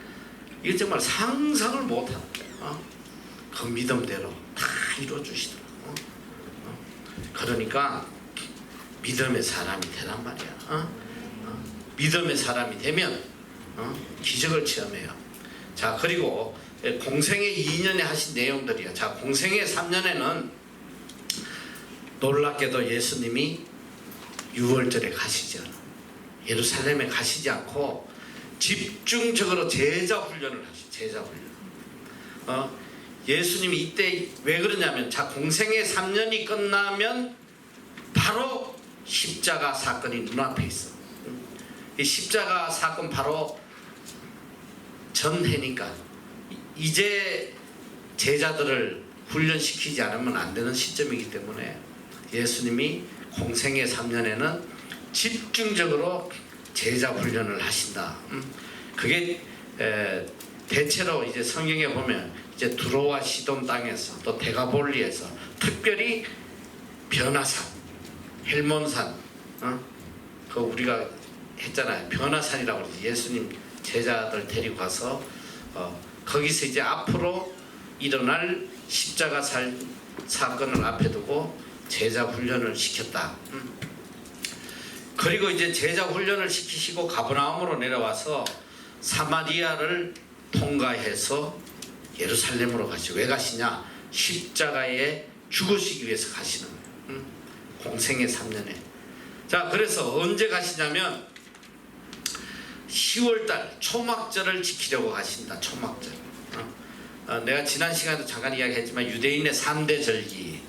이거 정말 상상을 못하는 거예요. 그 믿음대로 다 이루어 주시더라고요. 그러니까 믿음의 사람이 되란 말이야. 믿음의 사람이 되면 기적을 체험해요. 자, 그리고 공생애 2년에 하신 내용들이야. 자, 공생애 3년에는 놀랍게도 예수님이 6월절에 가시죠. 예루살렘에 가시지 않고 집중적으로 제자 훈련을 하시죠. 제자 훈련. 예수님이 이때 왜 그러냐면, 자, 공생애 3년이 끝나면 바로 십자가 사건이 눈앞에 있어. 이 십자가 사건 바로 전해니까 이제 제자들을 훈련시키지 않으면 안 되는 시점이기 때문에 예수님이 공생애 3년에는 집중적으로 제자 훈련을 하신다. 그게 대체로 이제 성경에 보면 이제 두로와 시돈 땅에서 또 데가볼리에서 특별히 변화산, 헬몬산, 그 우리가 했잖아요. 변화산이라고 그러지. 예수님 제자들 데리고 가서 거기서 이제 앞으로 일어날 십자가 사건을 앞에 두고 제자 훈련을 시켰다. 그리고 이제 제자 훈련을 시키시고 가버나움으로 내려와서 사마리아를 통과해서 예루살렘으로 가시죠. 왜 가시냐? 십자가에 죽으시기 위해서 가시는 거예요. 공생애 3년에. 자, 그래서 언제 가시냐면 10월달 초막절을 지키려고 가신다. 초막절. 내가 지난 시간에도 잠깐 이야기했지만 유대인의 3대 절기,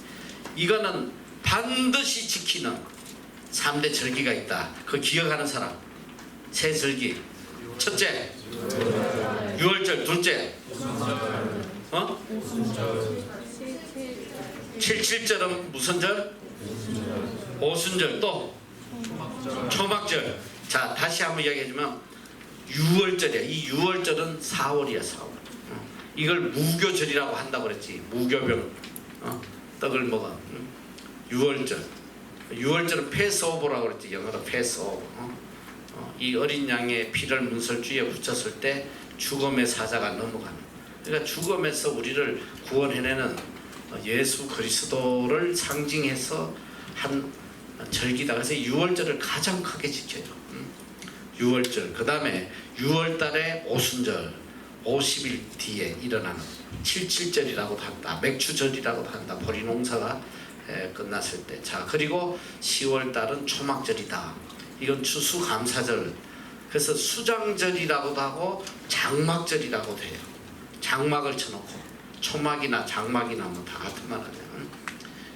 이거는 반드시 지키는 3대 절기가 있다. 그거 기억하는 사람? 새 절기 첫째, 유월절. 둘째, 77절은 무슨 절? 오순절. 또 초막절. 자, 다시 한번 이야기해주면 유월절이야. 이 유월절은 4월이야. 4월. 이걸 무교절이라고 한다고 그랬지. 무교병 떡을 먹어. 유월절. 유월절은 패스오버라고 그랬지. 영어로 패스오버. 이 어린 양의 피를 문설주에 붙였을 때 죽음의 사자가 넘어가는. 그러니까 죽음에서 우리를 구원해내는 예수 그리스도를 상징해서 한 절기다. 그래서 유월절을 가장 크게 지켜요. 유월절. 그 다음에 유월달에 오순절, 50일 뒤에 일어나는 77절이라고도 한다. 맥추절이라고도 한다. 보리농사가 끝났을 때. 자, 그리고 10월달은 초막절이다. 이건 추수감사절. 그래서 수장절이라고도 하고 장막절이라고도 해요. 장막을 쳐놓고 초막이나 장막이나 뭐 다 같은 말 아니야.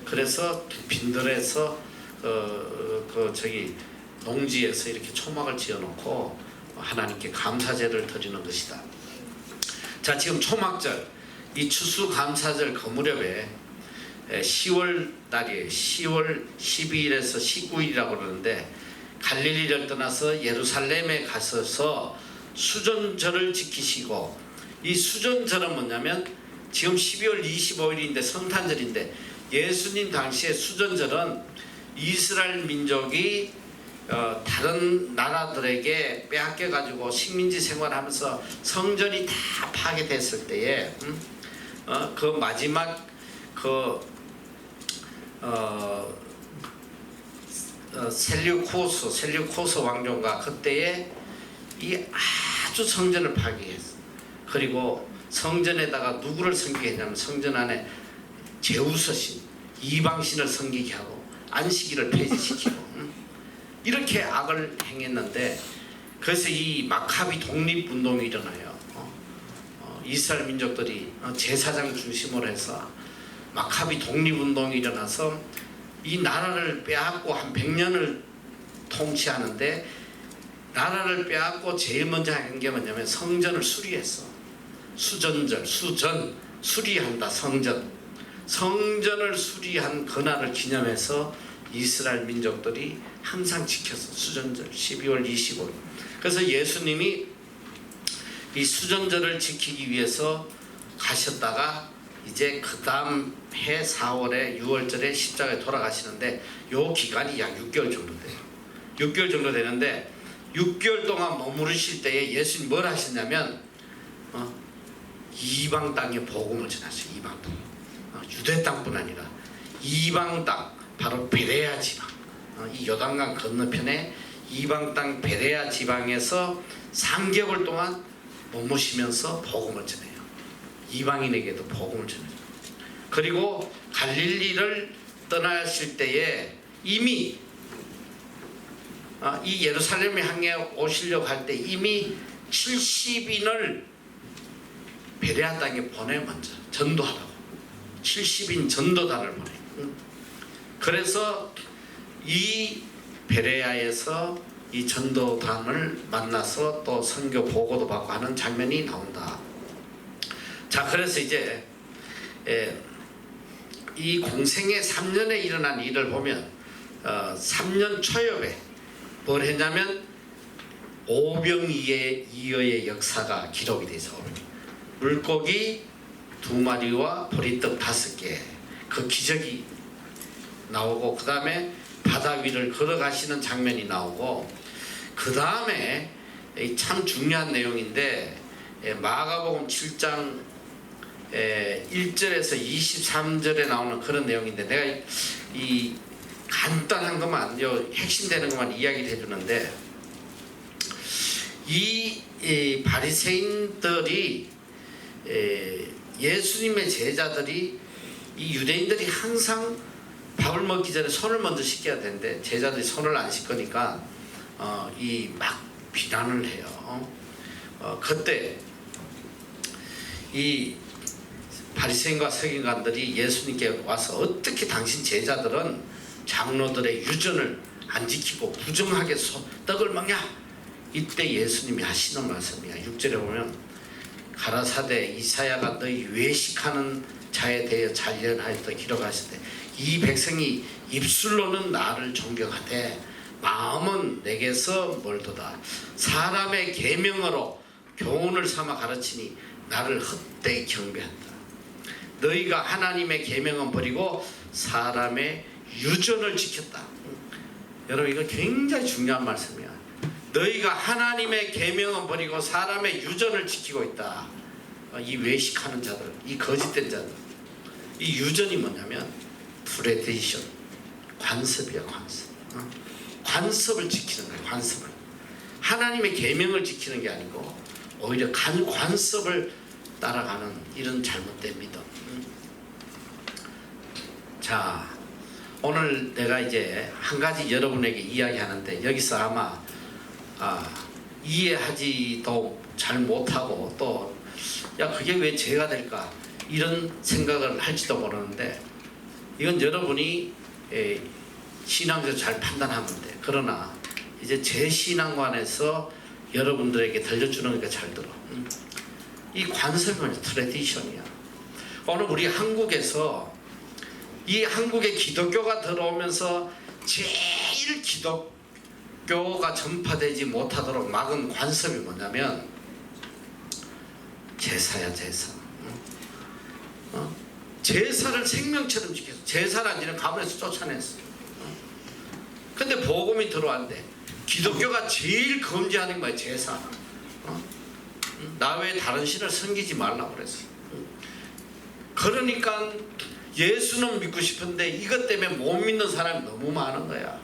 그래서 빈들에서 저기 농지에서 이렇게 초막을 지어놓고 하나님께 감사제를 드리는 것이다. 자, 지금 초막절, 이 추수감사절 그 무렵에 10월 달이에요. 10월 12일에서 19일이라고 그러는데 갈릴리를 떠나서 예루살렘에 가셔서 수전절을 지키시고, 이 수전절은 뭐냐면 지금 12월 25일인데 성탄절인데 예수님 당시에 수전절은 이스라엘 민족이 다른 나라들에게 빼앗겨 가지고 식민지 생활하면서 성전이 다 파괴됐을 때에 그 마지막 셀류코스 왕조가 그때에 이 아주 성전을 파괴했어. 그리고 성전에다가 누구를 섬기게 했냐면 성전 안에 제우스신, 이방신을 섬기게 하고 안식일을 폐지시키고 이렇게 악을 행했는데, 그래서 이 마카비 독립운동이 일어나요. 이스라엘 민족들이 제사장 중심으로 해서 마카비 독립운동이 일어나서 이 나라를 빼앗고 한 100년을 통치하는데, 나라를 빼앗고 제일 먼저 한 게 뭐냐면 성전을 수리했어. 수전절, 수리한다. 성전을 수리한 그날을 기념해서 이스라엘 민족들이 항상 지켰어. 수전절 12월 25일. 그래서 예수님이 이 수전절을 지키기 위해서 가셨다가 이제 그 다음 해 4월에 6월절에 십자가에 돌아가시는데, 요 기간이 약 6개월 정도 돼요. 6개월 정도 되는데 6개월 동안 머무르실 때에 예수님 뭘 하셨냐면 이방 땅에 복음을 전하셨어요. 이방 땅. 유대 땅뿐 아니라 이방 땅, 바로 베레아 지방, 이 요단강 건너편에 이방 땅 베레아 지방에서 3개월 동안 머무시면서 복음을 전해요. 이방인에게도 복음을 전해요. 그리고 갈릴리를 떠나실 때에 이미 이 예루살렘에 향해 오시려고 할 때 이미 70인을 베레아 땅에 보내. 먼저 전도하라고 70인 전도단을 보내. 그래서 이 베레아에서 이 전도단을 만나서 또 선교 보고도 받고 하는 장면이 나온다. 자, 그래서 이제 이 공생의 3년에 일어난 일을 보면 3년 초엽에 뭘 했냐면 오병이어의 역사가 기록이 되죠. 물고기 2마리와 보리떡 5개, 그 기적이 나오고, 그 다음에 바다 위를 걸어가시는 장면이 나오고, 그 다음에 참 중요한 내용인데 마가복음 7장 1절에서 23절에 나오는 그런 내용인데, 내가 이 간단한 것만, 핵심되는 것만 이야기를 해주는데, 이 바리새인들이 예수님의 제자들이, 이 유대인들이 항상 밥을 먹기 전에 손을 먼저 씻겨야 되는데 제자들이 손을 안 씻으니까 이 막 비난을 해요. 그때 이 바리새인과 서기관들이 예수님께 와서 어떻게 당신 제자들은 장로들의 유전을 안 지키고 부정하게 떡을 먹냐, 이때 예수님이 하시는 말씀이야. 6절에 보면 가라사대 이사야가 너희 외식하는 자에 대해 잔련하였다 기록하시되 이 백성이 입술로는 나를 존경하되 마음은 내게서 멀도다. 사람의 계명으로 교훈을 삼아 가르치니 나를 헛되이 경배한다. 너희가 하나님의 계명은 버리고 사람의 유전을 지켰다. 여러분 이거 굉장히 중요한 말씀이야. 너희가 하나님의 계명은 버리고 사람의 유전을 지키고 있다. 이 외식하는 자들, 이 거짓된 자들. 이 유전이 뭐냐면 트레디션, 관습이야. 관습. 관습을 지키는 거야. 관습을. 하나님의 계명을 지키는 게 아니고 오히려 관습을 따라가는 이런 잘못된 믿음. 자, 오늘 내가 이제 한 가지 여러분에게 이야기하는데 여기서 아마 이해하지도 잘 못하고 또 야 그게 왜 죄가 될까 이런 생각을 할지도 모르는데 이건 여러분이 신앙에서 잘 판단하면 돼. 그러나 이제 제 신앙관에서 여러분들에게 들려주는 거니까 잘 들어. 이 관습은 트레디션이야. 오늘 우리 한국에서 이 한국에 기독교가 들어오면서 제일 기독교가 전파되지 못하도록 막은 관습이 뭐냐면 제사야. 제사. 제사를 생명처럼 지켰어. 제사를 안 지는 가문에서 쫓아냈어. 근데 복음이 들어왔는데 기독교가 제일 금지하는 거야. 제사. 나 외에 다른 신을 섬기지 말라고 그랬어. 그러니까 예수는 믿고 싶은데 이것 때문에 못 믿는 사람이 너무 많은 거야.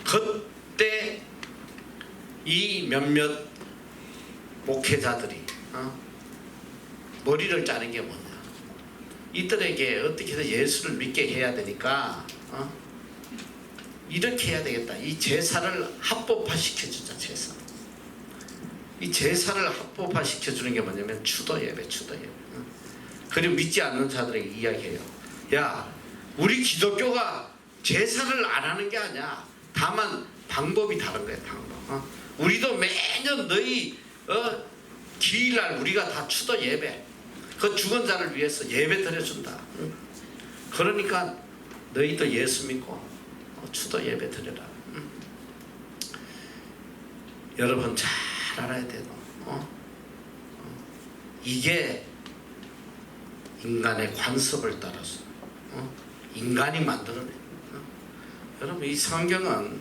그때 이 몇몇 목회자들이 머리를 짜는 게 뭐냐, 이들에게 어떻게 해서 예수를 믿게 해야 되니까 이렇게 해야 되겠다. 이 제사를 합법화 시켜주자. 제사. 이 제사를 합법화 시켜주는 게 뭐냐면 추도 예배. 그리고 믿지 않는 자들에게 이야기해요. 야, 우리 기독교가 제사를 안 하는 게 아니야. 다만 방법이 다른 거야. 방법. 우리도 매년 너희 기일날 우리가 다 추도 예배, 그 죽은 자를 위해서 예배 드려준다. 그러니까 너희도 예수 믿고 추도 예배 드려라. 여러분 잘 알아야 돼. 이게 인간의 관습을 따라서 인간이 만들어내. 여러분 이 성경은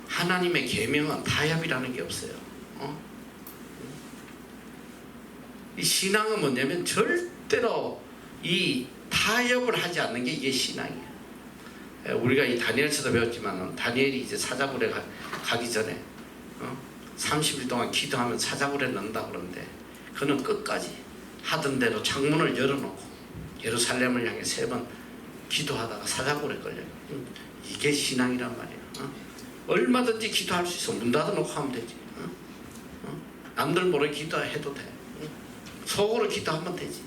하나님의 계명은 타협이라는 게 없어요. 이 신앙은 뭐냐면 절대로 이 타협을 하지 않는 게 이게 신앙이에요. 우리가 이 다니엘서도 배웠지만 다니엘이 이제 사자굴에 가기 전에 30일 동안 기도하면 사자굴에 넣는다 그러는데 그는 끝까지 하던 대로 창문을 열어놓고 예루살렘을 향해 3번 기도하다가 사자굴에 걸려요. 이게 신앙이란 말이에요. 얼마든지 기도할 수 있어. 문 닫아놓고 하면 되지. 남들 모르게 기도해도 돼. 속으로 기도하면 되지.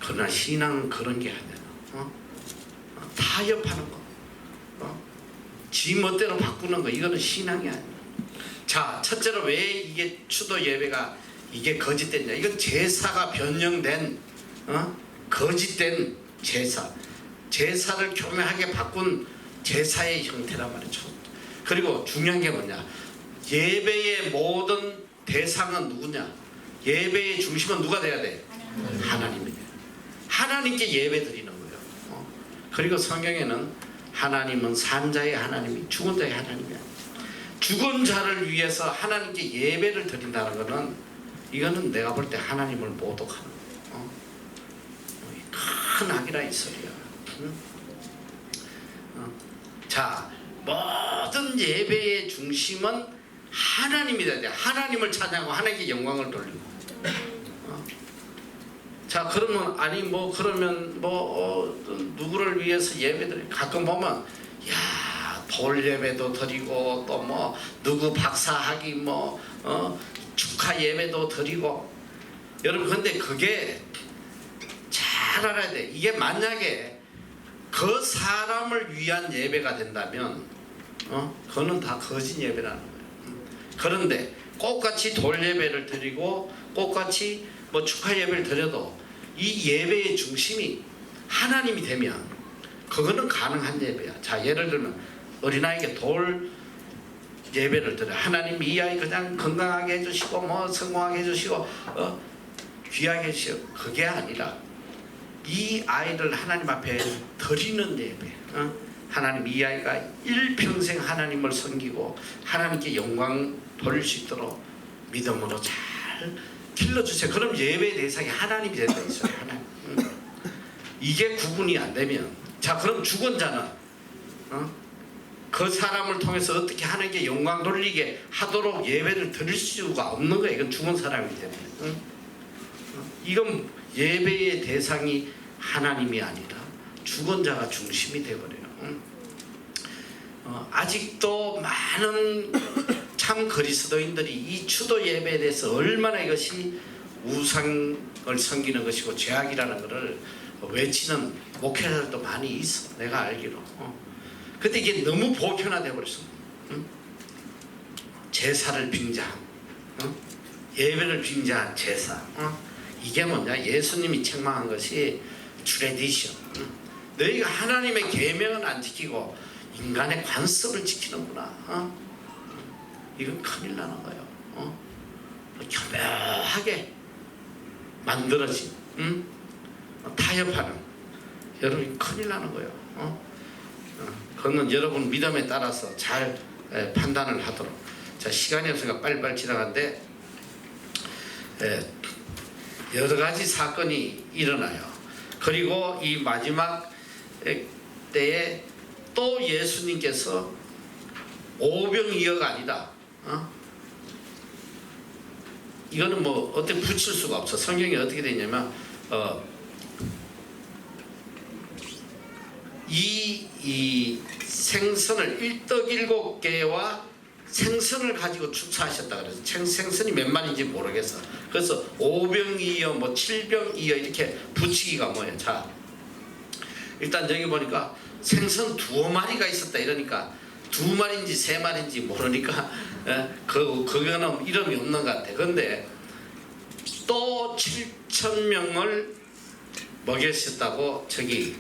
그러나 신앙은 그런 게 아니야. 타협하는 거, 지 멋대로 바꾸는 거, 이거는 신앙이 아니야. 자, 첫째로 왜 이게 추도 예배가 이게 거짓됐냐? 이건 제사가 변형된 거짓된 제사, 제사를 교묘하게 바꾼 제사의 형태란 말이죠. 그리고 중요한 게 뭐냐? 예배의 모든 대상은 누구냐? 예배의 중심은 누가 돼야 돼? 하나님이에요. 하나님께 예배 드리는 거예요. 그리고 성경에는 하나님은 산자의 하나님이 죽은 자의 하나님이야. 죽은 자를 위해서 하나님께 예배를 드린다는 것은 이거는 내가 볼 때 하나님을 모독하는 거예요. 큰 악이라 이 소리야. 자, 모든 예배의 중심은 하나님이 돼야 돼. 하나님을 찬양하고 하나님께 영광을 돌리고. 자, 그러면 아니 뭐 그러면 누구를 위해서 예배드리? 가끔 보면 야, 돌 예배도 드리고 또 뭐 누구 박사학위 축하 예배도 드리고. 여러분 근데 그게 잘 알아야 돼. 이게 만약에 그 사람을 위한 예배가 된다면 그거는 다 거짓 예배라는 거예요. 그런데 똑같이 돌 예배를 드리고 똑같이 뭐 축하 예배를 드려도 이 예배의 중심이 하나님이 되면 그거는 가능한 예배야. 자, 예를 들면 어린아이에게 돌 예배를 드려. 하나님 이 아이 그냥 건강하게 해주시고 뭐 성공하게 해주시고 귀하게 해주시고, 그게 아니라 이 아이를 하나님 앞에 드리는 예배. 하나님 이 아이가 일평생 하나님을 섬기고 하나님께 영광 돌릴 수 있도록 믿음으로 잘 길러주세요. 그럼 예배의 대상이 하나님이 된다 있어요. 하나님. 이게 구분이 안 되면, 자, 그럼 죽은 자는 그 사람을 통해서 어떻게 하나님께 영광 돌리게 하도록 예배를 드릴 수가 없는 거예요. 이건 죽은 사람이기 때문에. 이건 예배의 대상이 하나님이 아니라 죽은 자가 중심이 되어버려요. 아직도 많은 참 그리스도인들이 이 추도 예배에 대해서 얼마나 이것이 우상을 섬기는 것이고 죄악이라는 것을 외치는 목회자들도 많이 있어. 내가 알기로. 근데 이게 너무 보편화되어 버렸어. 제사를 빙자한, 예배를 빙자한 제사. 이게 뭐냐? 예수님이 책망한 것이 트레디션. 너희가 하나님의 계명은 안 지키고 인간의 관습을 지키는구나. 이건 큰일 나는 거예요. 교묘하게 만들어진 타협하는, 여러분 큰일 나는 거예요. 그거는 여러분 믿음에 따라서 잘 판단을 하도록. 자, 시간이 없으니까 빨리빨리 지나가는데 여러 가지 사건이 일어나요. 그리고 이 마지막 때에 또 예수님께서 오병이어가 아니다. 이거는 뭐 어떻게 붙일 수가 없어. 성경이 어떻게 되냐면 이 생선을 1떡 7개와 생선을 가지고 축사하셨다 그래서 생선이 몇 마리인지 모르겠어. 그래서 5병이어 뭐 7병이어 이렇게 붙이기가 뭐예요. 자, 일단 여기 보니까 생선 2마리가 있었다 이러니까 2마리인지 3마리인지 모르니까 그거는 이름이 없는 것 같아. 근데 또 7,000명을 먹였었다고 저기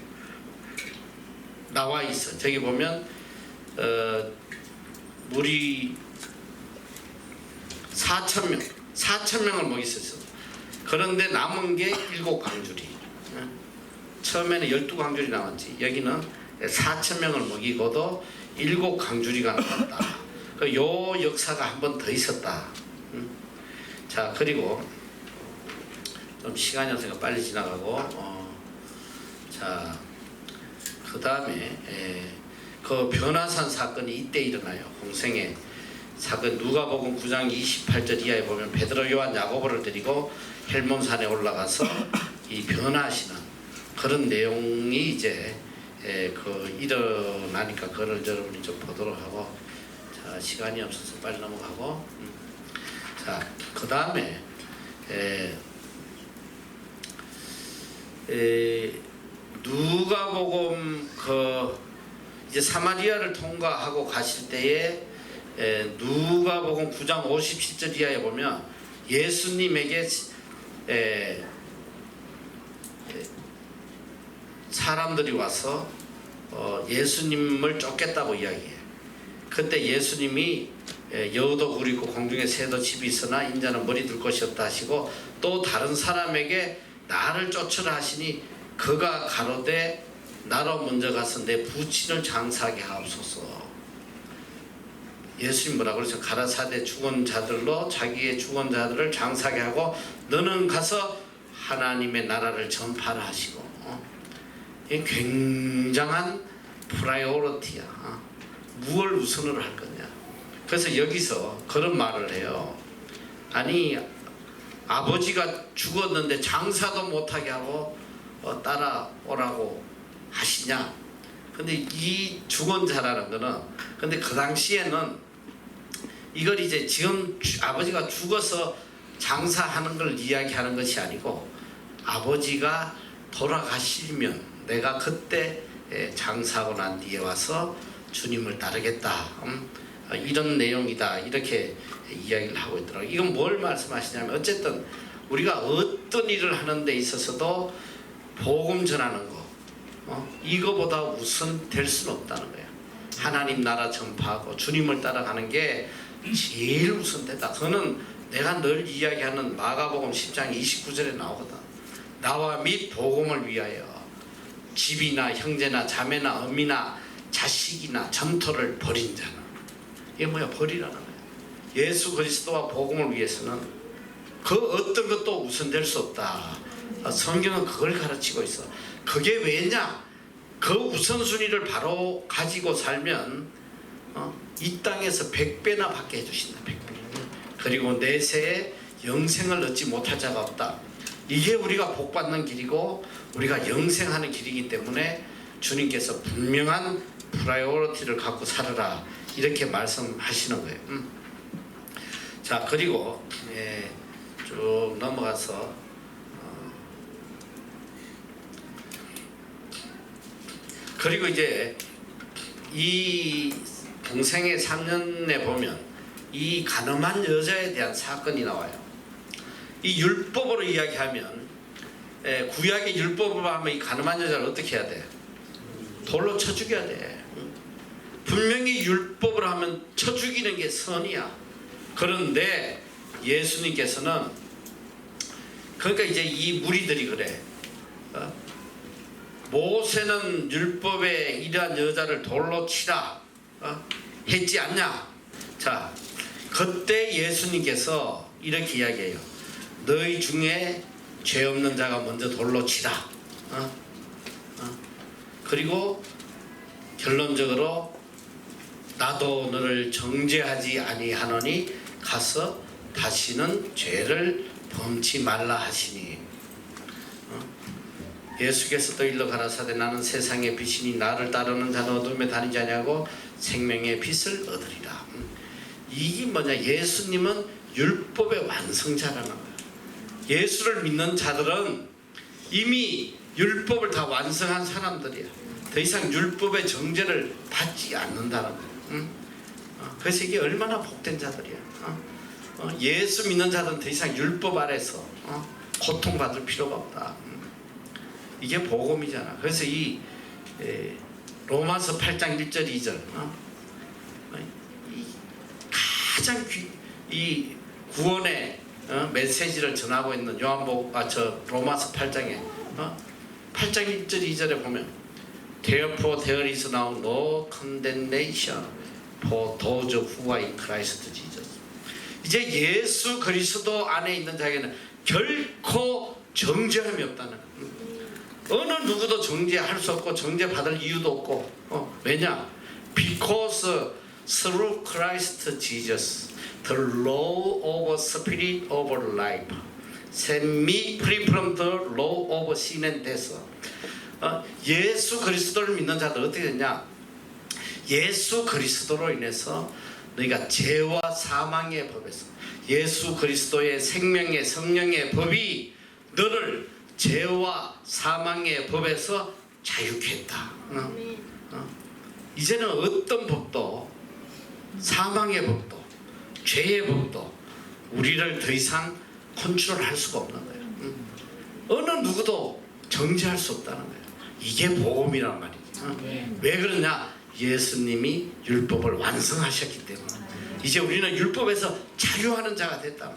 나와 있어. 저기 보면 물이 4,000명을 먹였었어. 그런데 남은 게 7강줄이. 처음에는 12강줄이 나왔지. 여기는 4,000명을 먹이고도 7강줄이가 나왔다. 요 역사가 한 번 더 있었다. 자, 그리고 좀 시간이 없으니까 빨리 지나가고 자, 그 다음에 그 변화산 사건이 이때 일어나요. 공생의 사건. 누가복음 9장 28절 이하에 보면 베드로, 요한, 야고보를 데리고 헬몬산에 올라가서 이 변화하시는 그런 내용이 이제 그 일어나니까 그걸 여러분이 좀 보도록 하고. 자, 시간이 없어서 빨리 넘어가고. 자, 그 다음에 누가복음 이제 사마리아를 통과하고 가실 때에 누가복음 9장 57절 이하에 보면 예수님에게 사람들이 와서 예수님을 쫓겠다고 이야기해. 그때 예수님이 여우도 굴 있고 공중에 새도 집이 있으나 인자는 머리 둘 곳이 없다 하시고, 또 다른 사람에게 나를 쫓으라 하시니 그가 가로되 나로 먼저 가서 내 부친을 장사하게 하옵소서. 예수님 뭐라고 그러죠? 가라사대 죽은 자들로 자기의 죽은 자들을 장사하게 하고 너는 가서 하나님의 나라를 전파하라 하시고. 이 굉장한 프라이오리티야. 무엇을 우선으로 할 거냐. 그래서 여기서 그런 말을 해요. 아니, 아버지가 죽었는데 장사도 못하게 하고 따라오라고 하시냐. 근데 이 죽은 자라는 거는, 근데 그 당시에는 이걸 이제 지금 아버지가 죽어서 장사하는 걸 이야기하는 것이 아니고, 아버지가 돌아가시면 내가 그때 장사하고 난 뒤에 와서 주님을 따르겠다. 이런 내용이다 이렇게 이야기를 하고 있더라고요. 이건 뭘 말씀하시냐면 어쨌든 우리가 어떤 일을 하는 데 있어서도 복음 전하는 거 이거보다 우선 될 수는 없다는 거예요. 하나님 나라 전파하고 주님을 따라가는 게 제일 우선되다. 그거는 내가 늘 이야기하는 마가복음 10장 29절에 나오거든. 나와 및 복음을 위하여 집이나 형제나 자매나 어미나 자식이나 전토를 버린 자는, 이게 뭐야? 버리라는 거야. 예수 그리스도와 복음을 위해서는 그 어떤 것도 우선될 수 없다. 성경은 그걸 가르치고 있어. 그게 왜냐? 그 우선순위를 바로 가지고 살면 이 땅에서 100배나 받게 해주신다. 100배. 그리고 내세에 영생을 얻지 못할 자가 없다. 이게 우리가 복받는 길이고 우리가 영생하는 길이기 때문에 주님께서 분명한 프라이어리티를 갖고 살아라 이렇게 말씀하시는 거예요. 자, 그리고 쭉 넘어가서 그리고 이제 이 동생의 3년에 보면 이 가늠한 여자에 대한 사건이 나와요. 이 율법으로 이야기하면 구약의 율법으로 하면 이 가늠한 여자를 어떻게 해야 돼? 돌로 쳐 죽여야 돼. 분명히 율법으로 하면 쳐 죽이는 게 선이야. 그런데 예수님께서는 그러니까 이제 이 무리들이 그래. 모세는 율법에 이러한 여자를 돌로 치라 했지 않냐? 자, 그때 예수님께서 이렇게 이야기해요. 너희 중에 죄 없는 자가 먼저 돌로 치라. 그리고 결론적으로 나도 너를 정죄하지 아니하노니 가서 다시는 죄를 범치 말라 하시니. 예수께서 또 일러 가라사대 나는 세상의 빛이니 나를 따르는 자는 어둠에 다니지 아니하고 생명의 빛을 얻으리라. 이게 뭐냐? 예수님은 율법의 완성자라는 거예요. 예수를 믿는 자들은 이미 율법을 다 완성한 사람들이야. 더 이상 율법의 정죄를 받지 않는다는 거예요. 그래서 이게 얼마나 복된 자들이야. 예수 믿는 자들은 더 이상 율법 아래서 고통받을 필요가 없다. 이게 복음이잖아. 그래서 이 로마서 8장 1절 2절 가장 이 구원의 메시지를 전하고 있는 로마서 8장에 8장 1절 2절에 보면 Therefore there is now no condemnation for those who are in Christ Jesus. 이제 예수 그리스도 안에 있는 자에게는 결코 정죄함이 없다는 거예요. 어느 누구도 정죄할 수 없고 정죄받을 이유도 없고 왜냐? Because through Christ Jesus the law of spirit of life set me free from the law of sin and death. 예수 그리스도를 믿는 자들 어떻게 되냐? 예수 그리스도로 인해서 너희가 죄와 사망의 법에서 예수 그리스도의 생명의 성령의 법이 너를 죄와 사망의 법에서 자유케 했다. 이제는 어떤 법도 사망의 법도 죄의 법도 우리를 더 이상 컨트롤할 수가 없는 거예요. 어느 누구도 정죄할 수 없다는 거예요. 이게 복음이란 말이죠. 왜 그러냐? 예수님이 율법을 완성하셨기 때문에 이제 우리는 율법에서 자유하는 자가 됐다.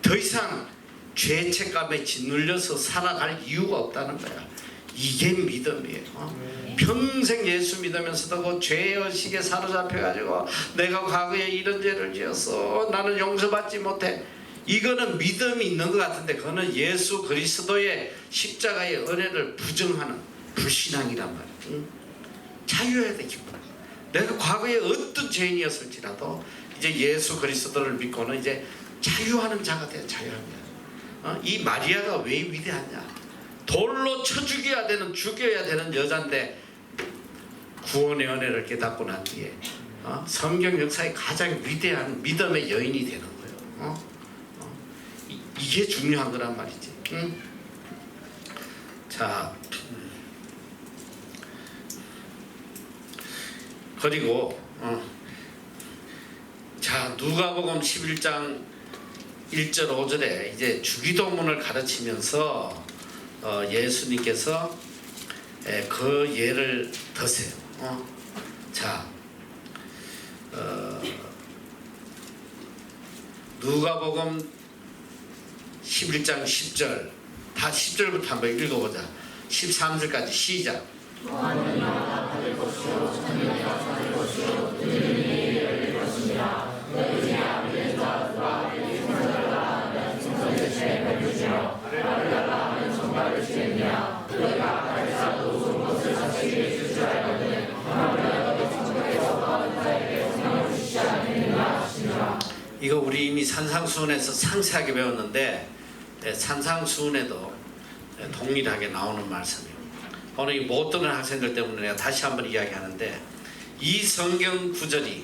더 이상 죄책감에 짓눌려서 살아갈 이유가 없다는 거야. 이게 믿음이에요. 평생 예수 믿으면서도 그 죄의식에 사로잡혀가지고 내가 과거에 이런 죄를 지었어 나는 용서받지 못해. 이거는 믿음이 있는 것 같은데 그거는 예수 그리스도의 십자가의 은혜를 부정하는 불신앙이란 말이야. 자유해야 돼. 내가 과거에 어떤 죄인이었을지라도 이제 예수 그리스도를 믿고는 이제 자유하는 자가 돼. 자유합니다. 이 마리아가 왜 위대하냐? 돌로 쳐 죽여야 되는 여잔데 구원의 은혜를 깨닫고 난 뒤에 성경 역사의 가장 위대한 믿음의 여인이 되는 거예요. 이게 중요한 거란 말이지. 자, 그리고 누가복음 11장 1절 5절에 이제 주기도문을 가르치면서 예수님께서 그 예를 드세요. 자, 누가복음 11장 10절, 다 10절부터 한번 읽어보자. 13절까지 시작. 이거 우리 이미 산상수훈에서 상세하게 배웠는데 산상수훈에도 동일하게 나오는 말씀이에요. 오늘 이 못 듣는 학생들 때문에 내가 다시 한번 이야기하는데, 이 성경 구절이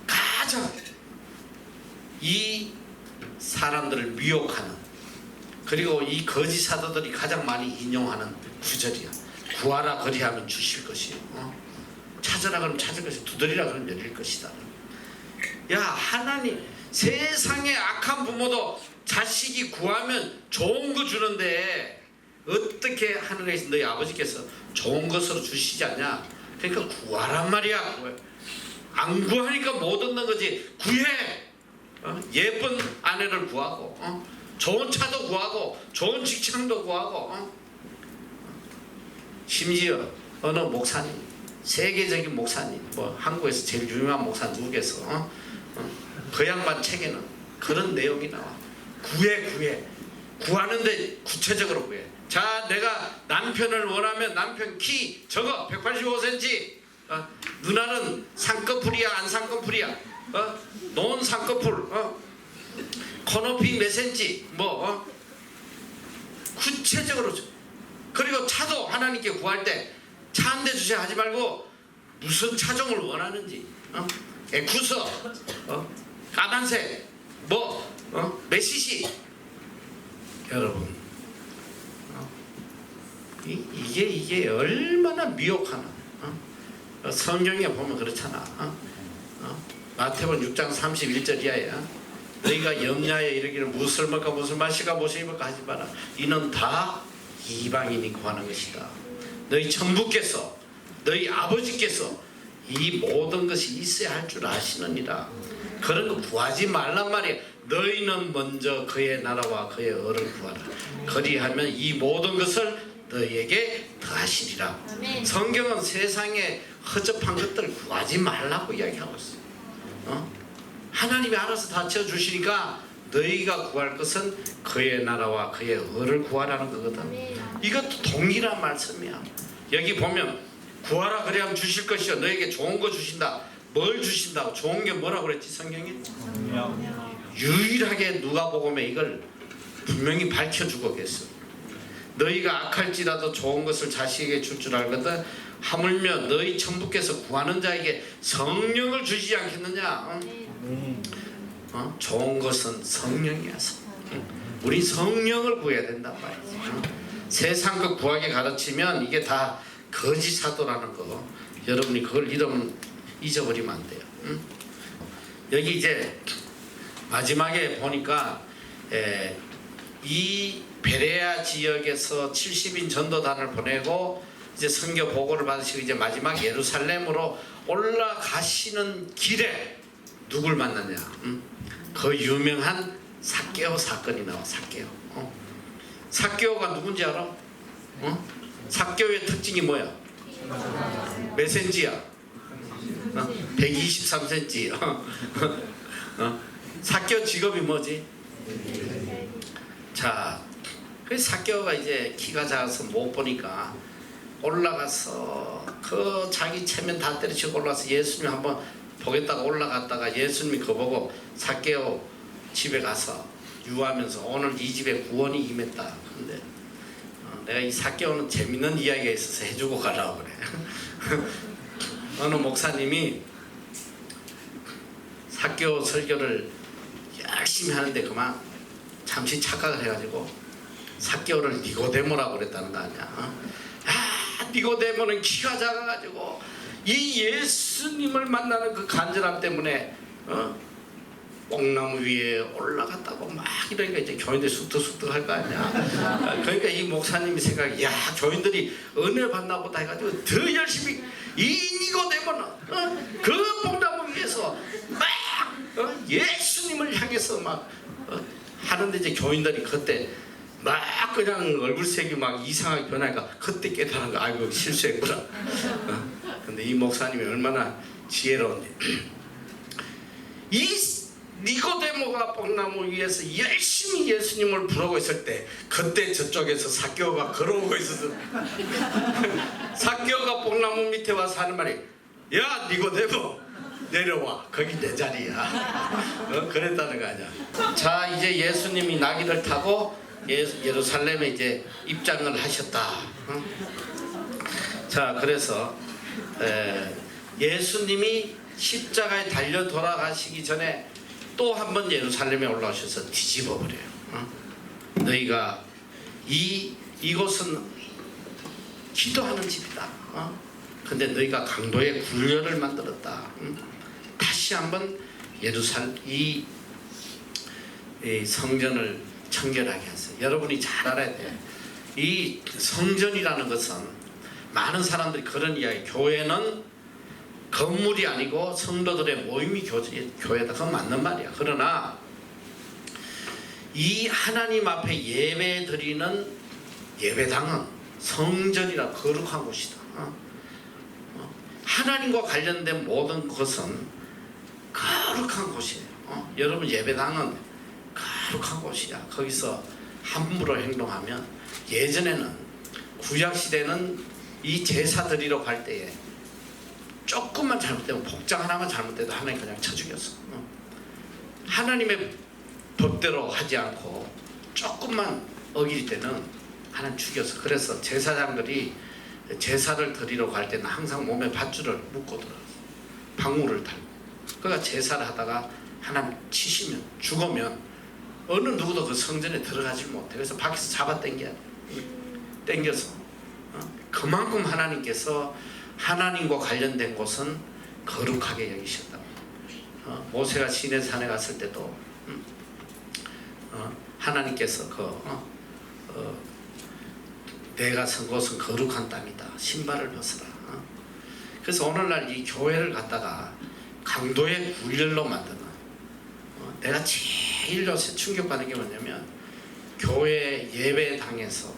가장 이 사람들을 미혹하는, 그리고 이 거짓 사도들이 가장 많이 인용하는 구절이야. 구하라 그리하면 주실 것이요, 찾으라 그러면 찾을 것이요, 두드리라 그러면 열릴 것이다. 야, 하나님, 세상에 악한 부모도 자식이 구하면 좋은 거 주는데 어떻게 하늘에서 너희 아버지께서 좋은 것으로 주시지 않냐? 그러니까 구하란 말이야. 안 구하니까 못 얻는 거지. 구해. 예쁜 아내를 구하고, 좋은 차도 구하고, 좋은 직장도 구하고, 심지어 어느 목사님, 세계적인 목사님, 뭐 한국에서 제일 유명한 목사 누구겠어? 그 양반 책에는 그런 내용이 나와. 구해. 구하는데 구체적으로 구해. 자, 내가 남편을 원하면 남편 키 적어 185cm. 누나는 쌍꺼풀이야 안 쌍꺼풀이야? 논 쌍꺼풀. 코 높이 몇 cm? 뭐 구체적으로. 그리고 차도 하나님께 구할 때 차 한 대 주세요 하지 말고 무슨 차종을 원하는지, 에쿠서, 까만색, 몇 cc. 여러분, 이게 얼마나 미혹하나. 성경에 보면 그렇잖아. 마태복음 6장 31절 이하야. 너희가 염려하여 이르기를 무엇을 먹을까 무엇을 마실까 무엇을 입을까 하지 마라. 이는 다 이방인이 구하는 것이다. 너희 천부께서, 너희 아버지께서 이 모든 것이 있어야 할 줄 아시느니라. 그런 거 구하지 말란 말이야. 너희는 먼저 그의 나라와 그의 의를 구하라. 그리하면 이 모든 것을 너희에게 더하시리라. 성경은 세상에 허접한 것들을 구하지 말라고 이야기하고 있어요. 하나님이 알아서 다 채워주시니까 너희가 구할 것은 그의 나라와 그의 의를 구하라는 거거든. 이것도 동일한 말씀이야. 여기 보면 구하라 그리하면 주실 것이요, 너에게 좋은 거 주신다. 뭘 주신다고? 좋은 게 뭐라고 그랬지 성경에? 유일하게 누가복음에 이걸 분명히 밝혀주고 계셔. 너희가 악할지라도 좋은 것을 자식에게 줄 줄 알거든. 하물며 너희 천부께서 구하는 자에게 성령을 주시지 않겠느냐? 좋은 것은 성령이야. 우리 성령을 구해야 된단 말이지. 세상 것 구하게 가르치면 이게 다 거짓 사도라는 거, 여러분이 그걸 잊어버리면 안 돼요. 여기 이제 마지막에 보니까 이 베레아 지역에서 70인 전도단을 보내고 이제 선교 보고를 받으시고 이제 마지막 예루살렘으로 올라가시는 길에 누굴 만났냐? 그 유명한 삭개오 사건이 나와. 삭개오가 누군지 알아? 삭개오의 특징이 뭐야? 몇 센치야? 123cm. 삭개오 직업이 뭐지? 자, 그 삭개오가 이제 키가 작아서 못 보니까 올라가서 그 자기 체면 다 때려치고 올라가서 예수님 한번 보겠다가 올라갔다가 예수님이 그거 보고 삭개오 집에 가서 유하면서 오늘 이 집에 구원이 임했다. 근데 내가 이 삭개오는 재밌는 이야기가 있어서 해주고 가라고 그래. 어느 목사님이 삭개오 설교를 열심히 하는데 그만 잠시 착각을 해가지고 삭개오를 니고데모라고 그랬다는 거 아니야. 니고데모는 키가 작아가지고 이 예수님을 만나는 그 간절함 때문에 뽕나무 위에 올라갔다고 막 이러니까 이제 교인들이 쑥덕쑥덕 할 거 아니야. 그러니까 이 목사님이 생각이, 야, 교인들이 은혜 받나 보다 해가지고 더 열심히 니고데모는 그 뽕나무 위에서 막 예수님을 향해서 막 하는데, 이제 교인들이 그때 막 그냥 얼굴색이 막 이상하게 변하니까 그때 깨달은 거, 아이고 실수했구나. 근데 이 목사님이 얼마나 지혜로운지, 이 니고데모가 뽕나무 위에서 열심히 예수님을 부르고 있을 때, 그때 저쪽에서 삭개오가 걸어오고 있었어. 삭개오가 뽕나무 밑에 와서 하는 말이, 야 니고데모 내려와, 거기 내 자리야. 그랬다는 거 아니야. 자, 이제 예수님이 나귀를 타고 예루살렘에 이제 입장을 하셨다. 자, 그래서 예수님이 십자가에 달려 돌아가시기 전에 또 한 번 예루살렘에 올라오셔서 뒤집어 버려요. 너희가 이곳은 기도하는 집이다. 근데 너희가 강도의 굴려를 만들었다. 다시 한번 이 성전을 청결하게 하세요. 여러분이 잘 알아야 돼요. 이 성전이라는 것은, 많은 사람들이 그런 이야기, 교회는 건물이 아니고 성도들의 모임이 교회다. 그건 맞는 말이야. 그러나 이 하나님 앞에 예배 드리는 예배당은 성전이라 거룩한 곳이다. 하나님과 관련된 모든 것은 거룩한 곳이에요. 여러분, 예배당은 거룩한 곳이야. 거기서 함부로 행동하면, 예전에는 구약시대는 이 제사 드리러 갈 때에 조금만 잘못되면, 복장 하나만 잘못돼도 하나님 그냥 쳐 죽였어. 하나님의 법대로 하지 않고 조금만 어길 때는 하나님 죽였어. 그래서 제사장들이 제사를 드리러 갈 때는 항상 몸에 밧줄을 묶고 들어갔어. 방울을 달고. 그러니까 제사를 하다가 하나님 치시면, 죽으면 어느 누구도 그 성전에 들어가지 못해. 그래서 밖에서 잡아 당겨서 그만큼 하나님께서 하나님과 관련된 곳은 거룩하게 여기셨다. 모세가 시내산에 갔을 때도 하나님께서 내가 선 곳은 거룩한 땅이다. 신발을 벗으라. 그래서 오늘날 이 교회를 갖다가 강도의 굴열로 만드는, 내가 제일 요새 충격받는 게 뭐냐면, 교회 예배당에서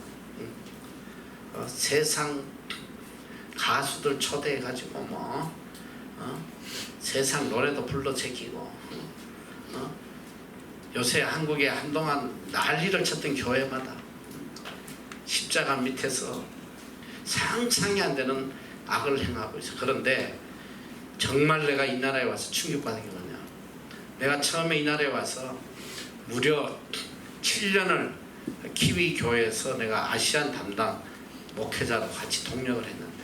세상 가수들 초대해가지고 세상 노래도 불러 제끼고, 요새 한국에 한동안 난리를 쳤던 교회마다 십자가 밑에서 상상이 안 되는 악을 행하고 있어. 그런데 정말 내가 이 나라에 와서 충격받은 게 뭐냐, 내가 처음에 이 나라에 와서 무려 7년을 키위 교회에서 내가 아시안 담당 목회자로 같이 동력을 했는데,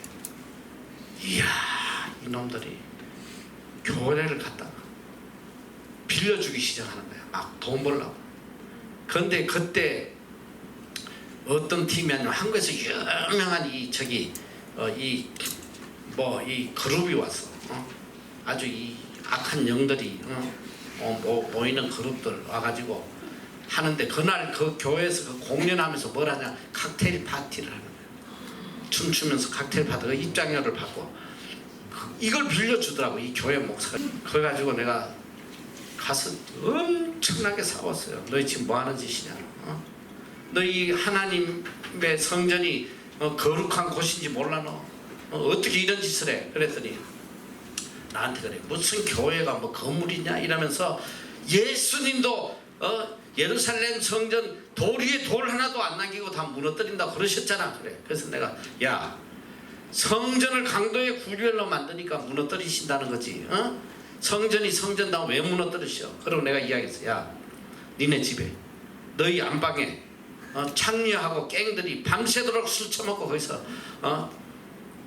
이야, 이놈들이 교회를 갖다가 빌려주기 시작하는 거야. 막 돈 벌라고. 그런데 그때 어떤 팀이 아니면 한국에서 유명한 이 그룹이 왔어. 아주 이 악한 영들이 모이는 그룹들 와가지고 하는데, 그날 그 교회에서 그 공연하면서 뭘 하냐, 칵테일 파티를 하는 거야. 춤추면서 칵테일 파티가 입장료를 받고, 이걸 빌려주더라고, 이 교회 목사가. 그래가지고 내가 가서 엄청나게 싸웠어요. 너희 지금 뭐 하는 짓이냐. 너희 하나님의 성전이 거룩한 곳인지 몰라 너? 어떻게 이런 짓을 해? 그랬더니 나한테 그래. 무슨 교회가 뭐 건물이냐 이러면서, 예수님도 예루살렘 성전 돌 위에 돌 하나도 안 남기고 다 무너뜨린다고 그러셨잖아. 그래. 그래서 내가, 야, 성전을 강도의 굴열로 만드니까 무너뜨리신다는 거지. 성전이 성전다고 왜 무너뜨리셔? 그러고 내가 이야기했어. 야, 니네 집에, 너희 안방에 창녀하고 갱들이 밤새도록 술 처먹고 거기서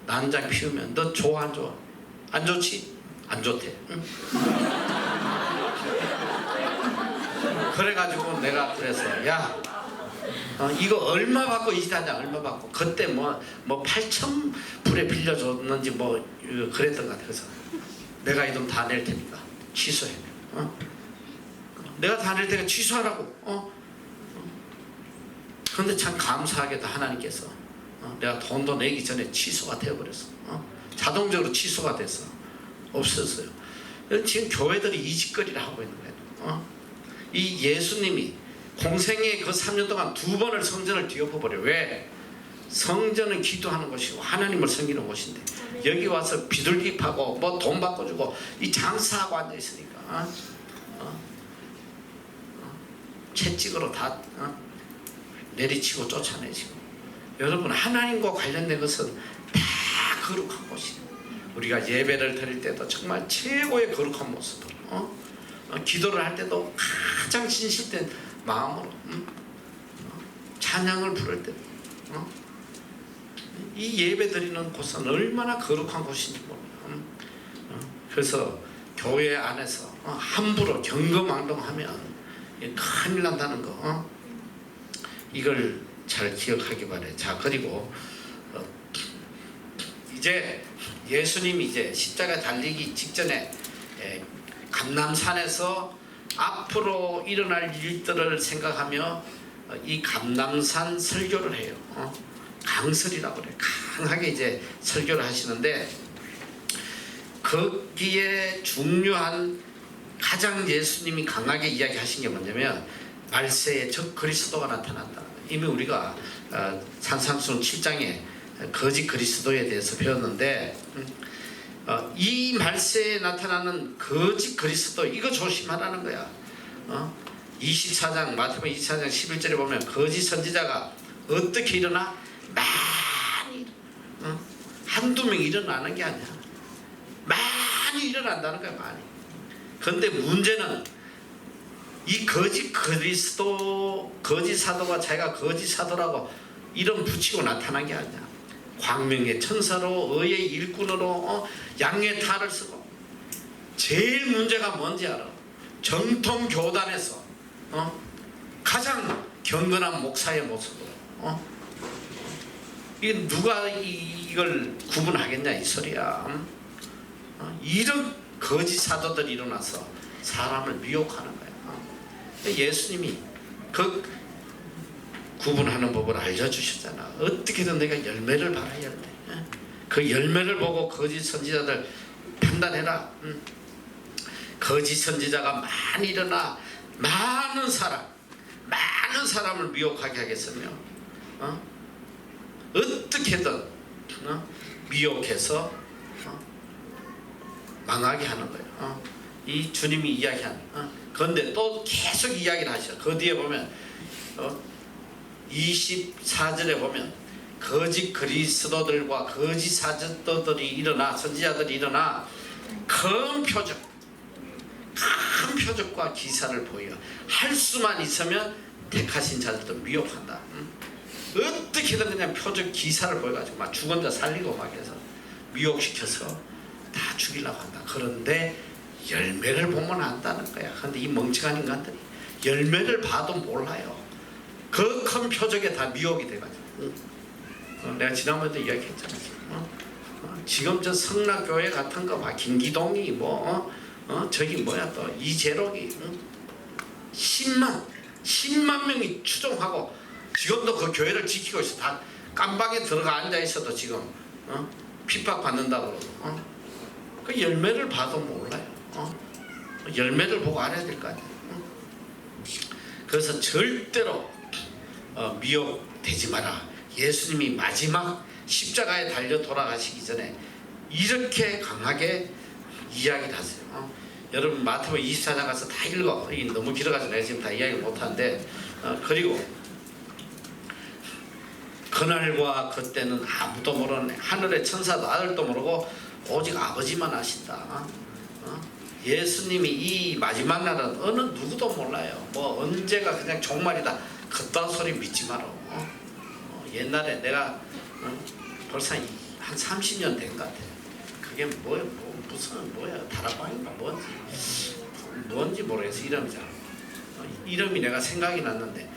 난장 피우면 너 좋아 안 좋아? 안 좋지? 안 좋대. 응? 그래가지고 내가 그래서, 야, 이거 얼마 받고 이 짓하냐, 얼마 받고. 그때 뭐 8,000불에 빌려줬는지 그랬던 것 같아. 그래서 내가 이 돈 다 낼 테니까 취소해. 내가 다닐 때가 취소하라고. 그런데 참 감사하게도 하나님께서 내가 돈도 내기 전에 취소가 되어버렸어. 자동적으로 취소가 돼서 없었어요. 지금 교회들이 이 짓거리를 하고 있는 거예요. 이 예수님이 공생의 그 3년 동안 2번을 성전을 뒤엎어버려. 왜? 성전은 기도하는 곳이고 하나님을 섬기는 곳인데 여기 와서 비둘기 파고 뭐 돈 바꿔주고 이 장사하고 앉아있으니까 채찍으로 다 내리치고 쫓아내시고. 여러분, 하나님과 관련된 것은 다 거룩한 곳이에요. 우리가 예배를 드릴 때도 정말 최고의 거룩한 모습으로 기도를 할 때도 가장 진실된 마음으로 찬양을 부를 때도 이 예배 드리는 곳은 얼마나 거룩한 곳인지 몰라요. 그래서 교회 안에서 함부로 경거망동하면 큰일 난다는 거 이걸 잘 기억하기 바래요. 자, 그리고 이제 예수님이 이제 십자가 달리기 직전에 감람산에서 앞으로 일어날 일들을 생각하며 이 감람산 설교를 해요. 강설이라고 그래요. 강하게 이제 설교를 하시는데 거기에 중요한 가장 예수님이 강하게 이야기하신 게 뭐냐면 말세에 적 그리스도가 나타난다. 이미 우리가 산상수훈 7장에 거짓 그리스도에 대해서 배웠는데 이 말세에 나타나는 거짓 그리스도 이거 조심하라는 거야. 24장 마태복음 24장 11절에 보면 거짓 선지자가 어떻게 일어나? 많이 한두 명 일어나는 게 아니야. 많이 일어난다는 거야. 많이. 그런데 문제는 이 거짓 그리스도 거짓 사도가 자기가 거짓 사도라고 이름 붙이고 나타난 게 아니야. 광명의 천사로 의의 일꾼으로 양의 탈을 쓰고 제일 문제가 뭔지 알아? 정통 교단에서 가장 경건한 목사의 모습으로 이게 누가 이걸 구분하겠냐 이 소리야. 이런 거짓 사도들이 일어나서 사람을 미혹하는 거야. 예수님이 그 구분하는 법을 알려주셨잖아. 어떻게든 내가 열매를 봐라. 열매. 그 열매를 보고 거짓 선지자들 판단해라. 거짓 선지자가 많이 일어나 많은 사람을 미혹하게 하겠으며 어떻게든 미혹해서 망하게 하는 거예요. 이 주님이 이야기한 그런데 또 계속 이야기를 하셔. 그 뒤에 보면 24절에 보면 거짓 그리스도들과 거짓 사도들이 일어나 선지자들이 일어나 큰 표적과 기사를 보여 할 수만 있으면 택하신 자들도 미혹한다. 어떻게든 그냥 표적 기사를 보여가지고 막 죽은 자 살리고 막 해서 미혹시켜서 다 죽이려고 한다. 그런데 열매를 보면 안다는 거야. 그런데 이 멍청한 인간들이 열매를 봐도 몰라요. 그 큰 표적에 다 미혹이 돼가지고 내가 지난번에도 이야기했잖아. 지금 저 성락교회 같은 거 봐. 김기동이 저기 뭐야 또 이재록이 10만 명이 추종하고 지금도 그 교회를 지키고 있어. 다 깜방에 들어가 앉아 있어도 지금 핍박받는다고 그러고 그 열매를 봐도 몰라요. 열매를 보고 알아야 될 거 아니야. 그래서 절대로 미혹되지 마라. 예수님이 마지막 십자가에 달려 돌아가시기 전에 이렇게 강하게 이야기를 하세요. 여러분 마태복음 24장 가서 다 읽어. 이게 너무 길어가지고 내가 지금 다 이야기 못하는데 그리고 그날과 그때는 아무도 모르는 하늘의 천사도 아들도 모르고 오직 아버지만 아신다. 예수님이 이 마지막 날은 어느 누구도 몰라요. 뭐 언제가 그냥 종말이다. 그딴 소리 믿지 마라. 옛날에 내가 벌써 한 30년 된 것 같아. 그게 무슨 다락방인가 뭔지 모르겠어. 이름이잖아. 이름이 내가 생각이 났는데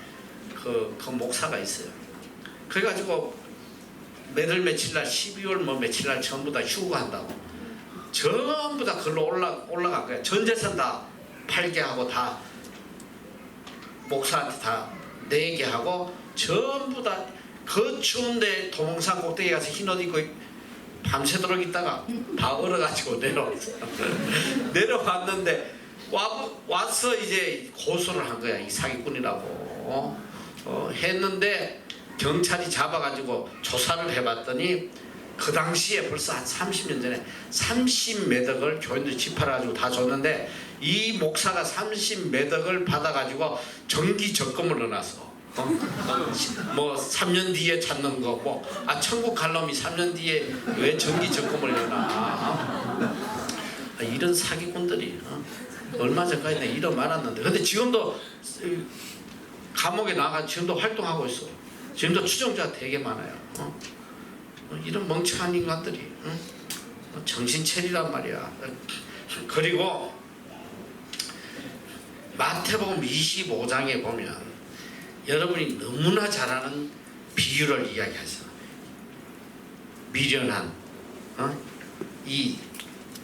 그 목사가 있어요. 그래가지고 매달 며칠 날 12월 며칠 날 전부 다 휴거한다고 전부 다 글로 올라간 거야. 전 재산 다 팔게 하고 다 목사한테 다 내게 하고 전부 다 그 추운데 도봉산 꼭대기 가서 흰 옷 입고 밤새도록 있다가 다 얼어가지고 내려왔어. 내려왔는데 와서 이제 고소를 한 거야. 이 사기꾼이라고 했는데 경찰이 잡아가지고 조사를 해봤더니 그 당시에 벌써 한 30년 전에 30매덕을 교인들이 집합해가지고 다 줬는데 이 목사가 30매덕을 받아가지고 정기 적금을 넣어놨어. 뭐 3년 뒤에 찾는 거 뭐 천국 갈 놈이 3년 뒤에 왜 정기 적금을 넣나. 이런 사기꾼들이 얼마 전까지 내가 이름 많았는데 근데 지금도 감옥에 나가 지금도 활동하고 있어. 지금도 추종자가 되게 많아요. 이런 멍청한 인간들이 정신 차리란 말이야. 그리고 마태복음 25장에 보면 여러분이 너무나 잘 아는 비유를 이야기하죠. 미련한 이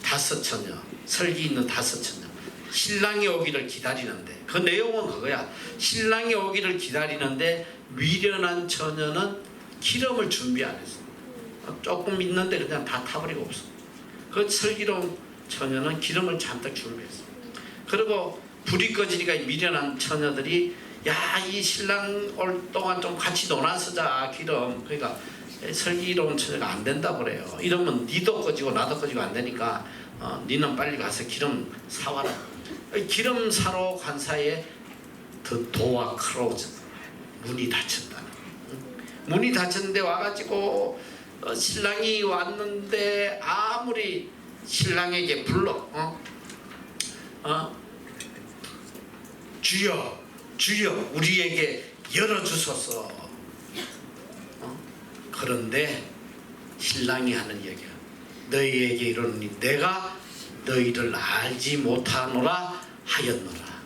다섯 처녀, 설기 있는 다섯 처녀, 신랑이 오기를 기다리는데 그 내용은 그거야. 신랑이 오기를 기다리는데 미련한 처녀는 기름을 준비 안 했어. 조금 있는데 그냥 다 타버리고 없어. 그 슬기로운 처녀는 기름을 잔뜩 준비했어. 그리고 불이 꺼지니까 미련한 처녀들이 야, 이 신랑 올 동안 좀 같이 놀아 쓰자 기름. 그러니까 슬기로운 처녀가 안 된다 그래요. 이러면 니도 꺼지고 나도 꺼지고 안 되니까 니는 빨리 가서 기름 사와라. 기름 사러 간 사이에 더 도어 클로즈, 문이 닫혔다. 문이 닫혔는데 와가지고 신랑이 왔는데 아무리 신랑에게 불러 주여 주여 우리에게 열어주소서. 그런데 신랑이 하는 얘기야. 너희에게 이르노니 내가 너희를 알지 못하노라 하였노라.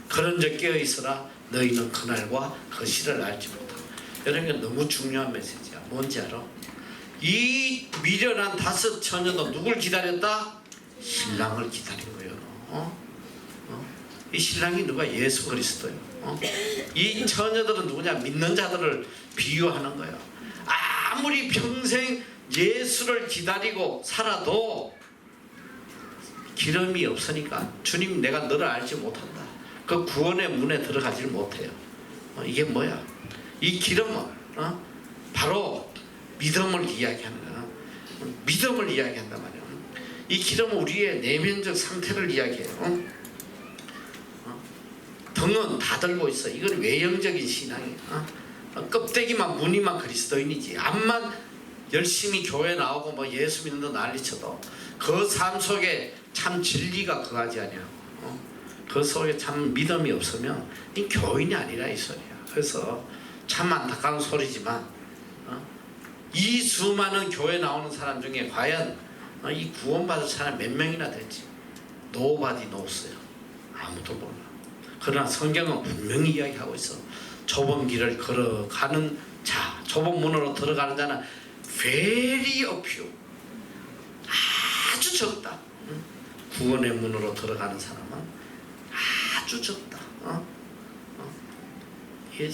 그런 적 깨어있으라 너희는 그날과 그 시를 알지 못하노라. 여러분 너무 중요한 메시지야. 뭔지 알아? 이 미련한 다섯 처녀도 누굴 기다렸다? 신랑을 기다린 거예요. 이 신랑이 누가? 예수 그리스도예요. 이 처녀들은 누구냐? 믿는 자들을 비유하는 거예요. 아무리 평생 예수를 기다리고 살아도 기름이 없으니까 주님 내가 너를 알지 못한다. 그 구원의 문에 들어가질 못해요. 이게 뭐야? 이 기름은 바로 믿음을 이야기하는 거야. 믿음을 이야기한단 말이야. 이 기름은 우리의 내면적 상태를 이야기해요. 등은 다 들고 있어. 이건 외형적인 신앙이야. 껍데기만 무늬만 그리스도인이지. 앞만 열심히 교회 나오고 뭐 예수 믿는 거 난리쳐도 그 삶 속에 참 진리가 거하지 아니하고 그 속에 참 믿음이 없으면 이 교인이 아니라 이 소리야. 그래서 참 안타까운 소리지만 이 수많은 교회 나오는 사람 중에 과연 이 구원받을 사람 몇 명이나 될지 Nobody knows요. 아무도 몰라. 그러나 성경은 분명히 이야기하고 있어. 좁은 길을 걸어가는 자, 좁은 문으로 들어가는 자는 very few, 아주 적다. 구원의 문으로 들어가는 사람은 아주 적다.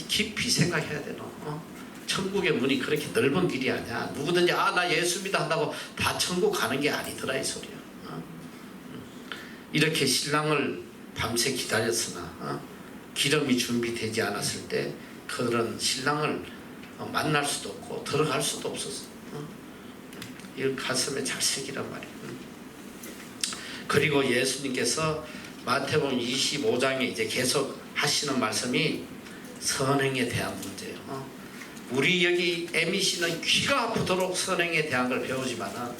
깊이 생각해야 돼. 천국의 문이 그렇게 넓은 길이 아니야. 누구든지 나 예수 믿어 한다고 다 천국 가는 게 아니더라 이 소리야. 이렇게 신랑을 밤새 기다렸으나 기름이 준비되지 않았을 때 그런 신랑을 만날 수도 없고 들어갈 수도 없었어. 이 가슴에 잘 새기란 말이야. 그리고 예수님께서 마태복음 25장에 이제 계속 하시는 말씀이 선행에 대한 문제예요. 우리 여기 MBC는 귀가 아프도록 선행에 대한 걸 배우지만은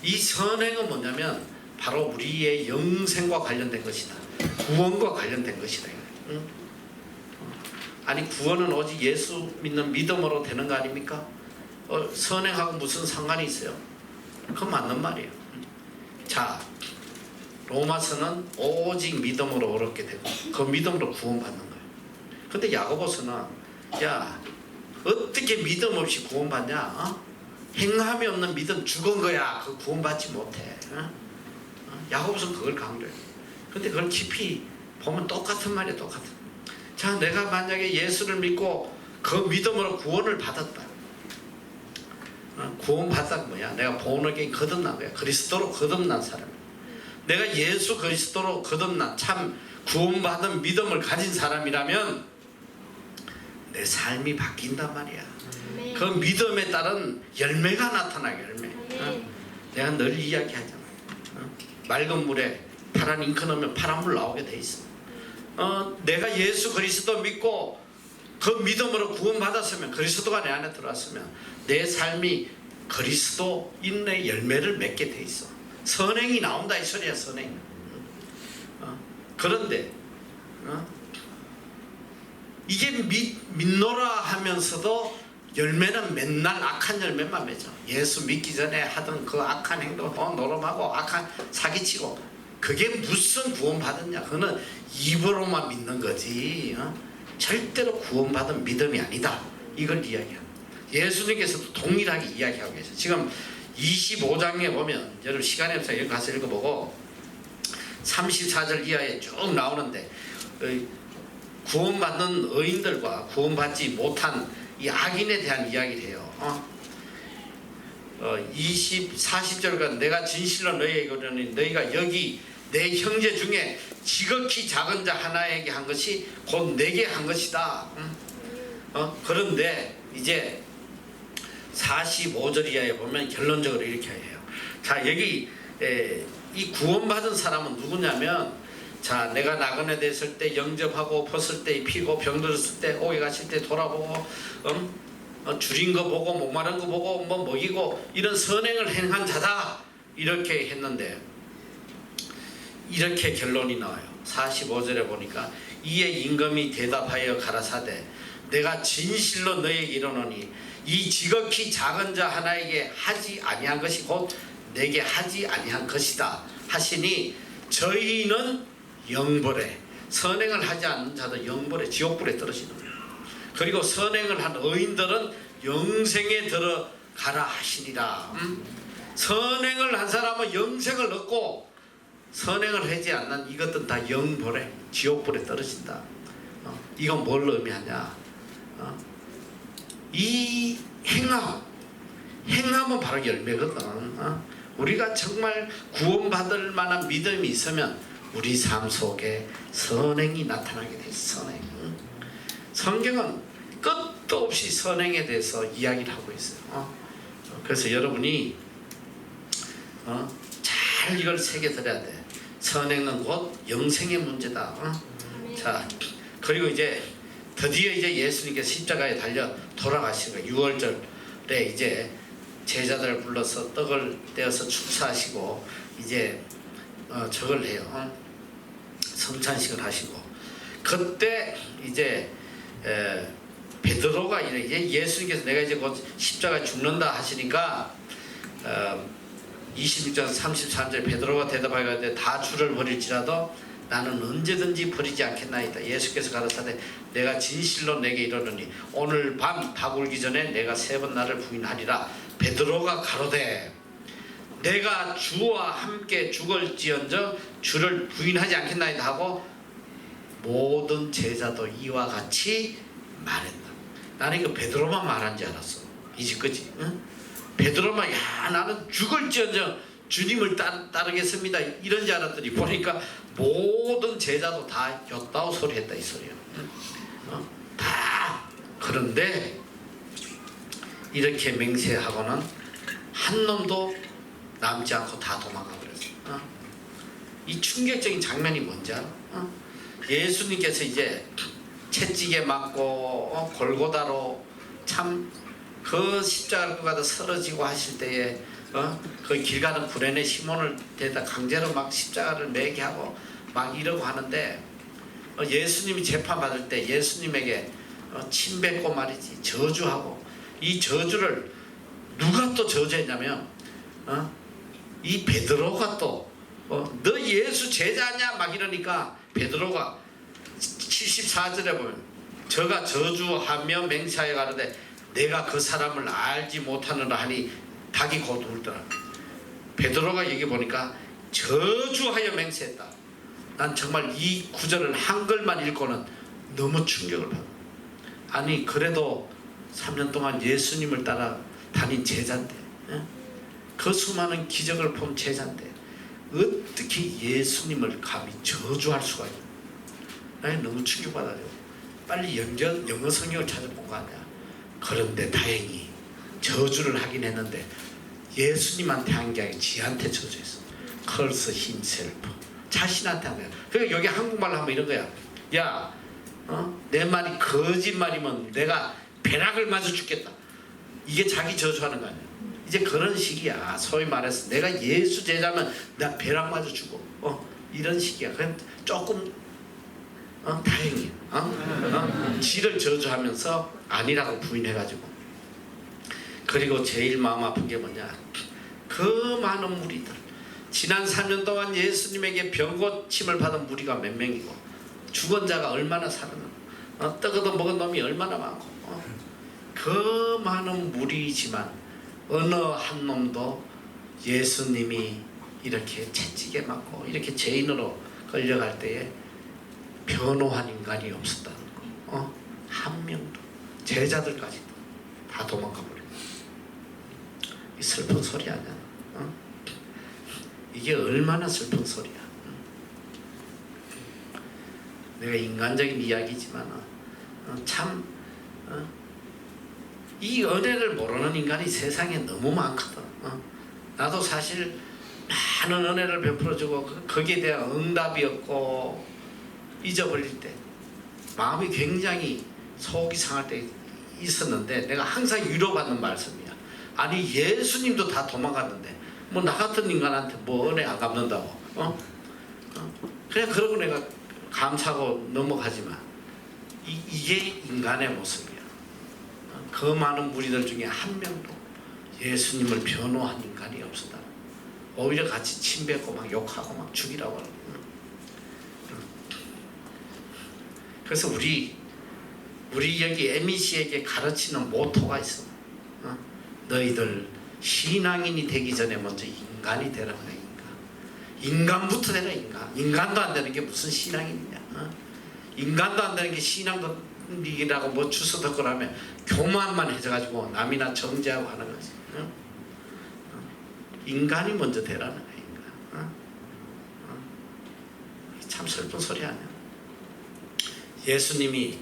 이 선행은 뭐냐면 바로 우리의 영생과 관련된 것이다. 구원과 관련된 것이다. 아니 구원은 오직 예수 믿는 믿음으로 되는 거 아닙니까? 선행하고 무슨 상관이 있어요? 그건 맞는 말이에요. 자, 로마서는 오직 믿음으로 얻게 되고 그 믿음으로 구원받는 거예요. 근데 야고보서는 야 어떻게 믿음 없이 구원받냐? 행함이 없는 믿음 죽은 거야. 그 구원받지 못해. 야고보서는 그걸 강조해요. 근데 그걸 깊이 보면 똑같은 말이야. 똑같은. 자, 내가 만약에 예수를 믿고 그 믿음으로 구원을 받았다. 구원 받았다 뭐야? 내가 본어게 거듭난 거야. 그리스도로 거듭난 사람. 내가 예수 그리스도로 거듭난 참 구원받은 믿음을 가진 사람이라면 내 삶이 바뀐단 말이야. 그 믿음에 따른 열매가 나타나. 열매. 내가 늘 이야기하잖아. 맑은 물에 파란 잉크 넣으면 파란 물 나오게 돼 있어. 내가 예수 그리스도 믿고 그 믿음으로 구원받았으면, 그리스도가 내 안에 들어왔으면 내 삶이 그리스도인의 열매를 맺게 돼 있어. 선행이 나온다 이 소리야. 선행. 그런데 이게 믿노라 하면서도 열매는 맨날 악한 열매만 맺어. 예수 믿기 전에 하던 그 악한 행동, 노름하고 악한 사기치고, 그게 무슨 구원받았냐? 그거는 입으로만 믿는 거지. 절대로 구원받은 믿음이 아니다. 이걸 이야기합니다. 예수님께서도 동일하게 이야기하고 계세요. 지금 25장에 보면, 여러분 시간이 없어서 여기 가서 읽어보고 34절 이하에 쭉 나오는데, 구원받는 의인들과 구원받지 못한 이 악인에 대한 이야기를 해요. 40절과 내가 진실로 너희에게 이르노니 너희가 여기 내 형제 중에 지극히 작은 자 하나에게 한 것이 곧 내게 한 것이다. 그런데 이제 45절 이하에 보면 결론적으로 이렇게 해요. 자, 여기 이 구원받은 사람은 누구냐면, 자, 내가 나그네 됐을 때 영접하고 벗을 때 입히고 병들었을 때 오게 가실 때 돌아보고 줄인 거 보고 목마른 거 보고 뭐 먹이고 이런 선행을 행한 자다. 이렇게 했는데 이렇게 결론이 나와요. 45절에 보니까 이에 임금이 대답하여 가라사대 내가 진실로 너희에게 이르노니 이 지극히 작은 자 하나에게 하지 아니한 것이 곧 내게 하지 아니한 것이다 하시니 저희는 영벌에, 선행을 하지 않는 자들 영벌에, 지옥불에 떨어지는 거예요. 그리고 선행을 한 의인들은 영생에 들어가라 하시니라. 선행을 한 사람은 영생을 얻고 선행을 하지 않는 이것들은 다 영벌에, 지옥불에 떨어진다. 이건 뭘 의미하냐? 이 행함은 바로 열매거든. 우리가 정말 구원받을 만한 믿음이 있으면 우리 삶 속에 선행이 나타나게 돼 있어. 선행. 성경은 끝도 없이 선행에 대해서 이야기를 하고 있어요. 그래서 여러분이 잘 이걸 새겨들어야 돼. 선행은 곧 영생의 문제다. 자, 그리고 이제 드디어 이제 예수님께서 십자가에 달려 돌아가신 거예요. 6월절에 이제 제자들을 불러서 떡을 떼어서 축사하시고 이제 저걸 해요. 성찬식을 하시고, 그때 이제 베드로가 이제 예수님께서 내가 이제 곧 십자가에 죽는다 하시니까 26장 33절 베드로가 대답하여 다 주를 버릴지라도 나는 언제든지 버리지 않겠나이다. 예수께서 가라사대 내가 진실로 내게 이르노니 오늘 밤 닭 울기 전에 내가 3번 나를 부인하리라. 베드로가 가로되 내가 주와 함께 죽을지언정 주를 부인하지 않겠나이다 하고 모든 제자도 이와 같이 말했다. 나는 이거 베드로만 말한 줄 알았어. 이제 그지? 응? 베드로만 야 나는 죽을지언정 주님을 따르겠습니다 이런 줄 알았더니 보니까 모든 제자도 다 요따오 소리 했다 이 소리야. 다. 그런데 이렇게 맹세하고는 한 놈도 남지 않고 다 도망가 버렸어. 이 충격적인 장면이 뭔지 알아? 예수님께서 이제 채찍에 맞고 골고다로 참 그 십자가를 가다 쓰러지고 하실 때에 그 길 가는 구레네 시몬을 대다 강제로 막 십자가를 매게 하고 막 이러고 하는데 예수님이 재판받을 때 예수님에게 침 뱉고 말이지 저주하고, 이 저주를 누가 또 저주했냐면 이 베드로가 또 너 예수 제자냐 막 이러니까 베드로가 74절에 보면 저가 저주하며 맹세하여 가로되 내가 그 사람을 알지 못하느라 하니 닭이 곧 울더라. 베드로가 여기 보니까 저주하여 맹세했다. 난 정말 이 구절을 한글만 읽고는 너무 충격을 받아. 아니 그래도 3년 동안 예수님을 따라 다닌 제자인데, 그 수많은 기적을 본 제자인데 어떻게 예수님을 감히 저주할 수가 있나. 나는 너무 충격받아요. 빨리 영어 성경을 찾아본 거 아니야. 그런데 다행히 저주를 하긴 했는데 예수님한테 한 게 아니라 지한테 저주했어. curse himself. 자신한테 한 거야. 그러니까 여기 한국말로 하면 이런 거야. 야, 내 말이 거짓말이면 내가 벼락을 맞아 죽겠다. 이게 자기 저주하는 거 아니야. 이제 그런 식이야. 소위 말해서 내가 예수 제자면 나 벼락 맞아 죽어. 이런 식이야. 그럼 조금 다행이야. 지를 저주하면서 아니라고 부인해가지고. 그리고 제일 마음 아픈 게 뭐냐. 그 많은 무리들, 지난 3년 동안 예수님에게 병고침을 받은 무리가 몇 명이고 죽은 자가 얼마나 살았나, 떡어도 먹은 놈이 얼마나 많고, 그 많은 무리이지만 어느 한 놈도 예수님이 이렇게 채찍에 맞고 이렇게 죄인으로 끌려갈 때에 변호한 인간이 없었다는 거. 한 명도. 제자들까지도 다 도망가 버려. 이 슬픈 소리 아니야. 이게 얼마나 슬픈 소리야. 내가 인간적인 이야기지만 참 이 은혜를 모르는 인간이 세상에 너무 많거든. 나도 사실 많은 은혜를 베풀어주고 거기에 대한 응답이 없고 잊어버릴 때 마음이 굉장히 속이 상할 때 있었는데, 내가 항상 위로받는 말씀이야. 아니 예수님도 다 도망갔는데 뭐 나 같은 인간한테 뭐 은혜 안 갚는다고. 그냥 그러고 내가 감사하고 넘어가지만 이게 인간의 모습이야. 그 많은 무리들 중에 한 명도 예수님을 변호한 인간이 없었다. 오히려 같이 침뱉고 막 욕하고 막 죽이라고 하는. 그래서 우리 여기 MEC에게 가르치는 모토가 있어. 너희들 신앙인이 되기 전에 먼저 인간이 되라는 거야. 인간부터 되라. 인간도 안 되는 게 무슨 신앙이냐. 인간도 안 되는 게 신앙이라고 뭐 주워 듣고 나면 교만만 해져가지고 남이나 정죄하고 하는 거지. 인간이 먼저 되라는 거야. 참 슬픈 소리 아니야. 예수님이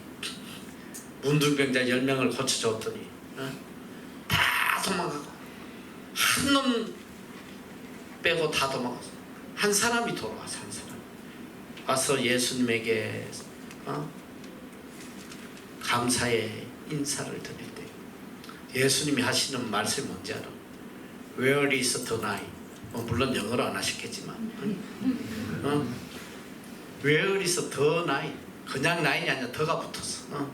문둥병자 10명을 고쳐줬더니 다 도망가고, 한 놈 빼고 다 도망갔어. 한 사람이 돌아왔어. 한 사람 와서 예수님에게 감사의 인사를 드릴 때 예수님이 하시는 말씀이 뭔지 알아? Where is the nine? 물론 영어로 안 하셨겠지만 Where is the nine? 그냥 9이 아니라 더가 붙었어.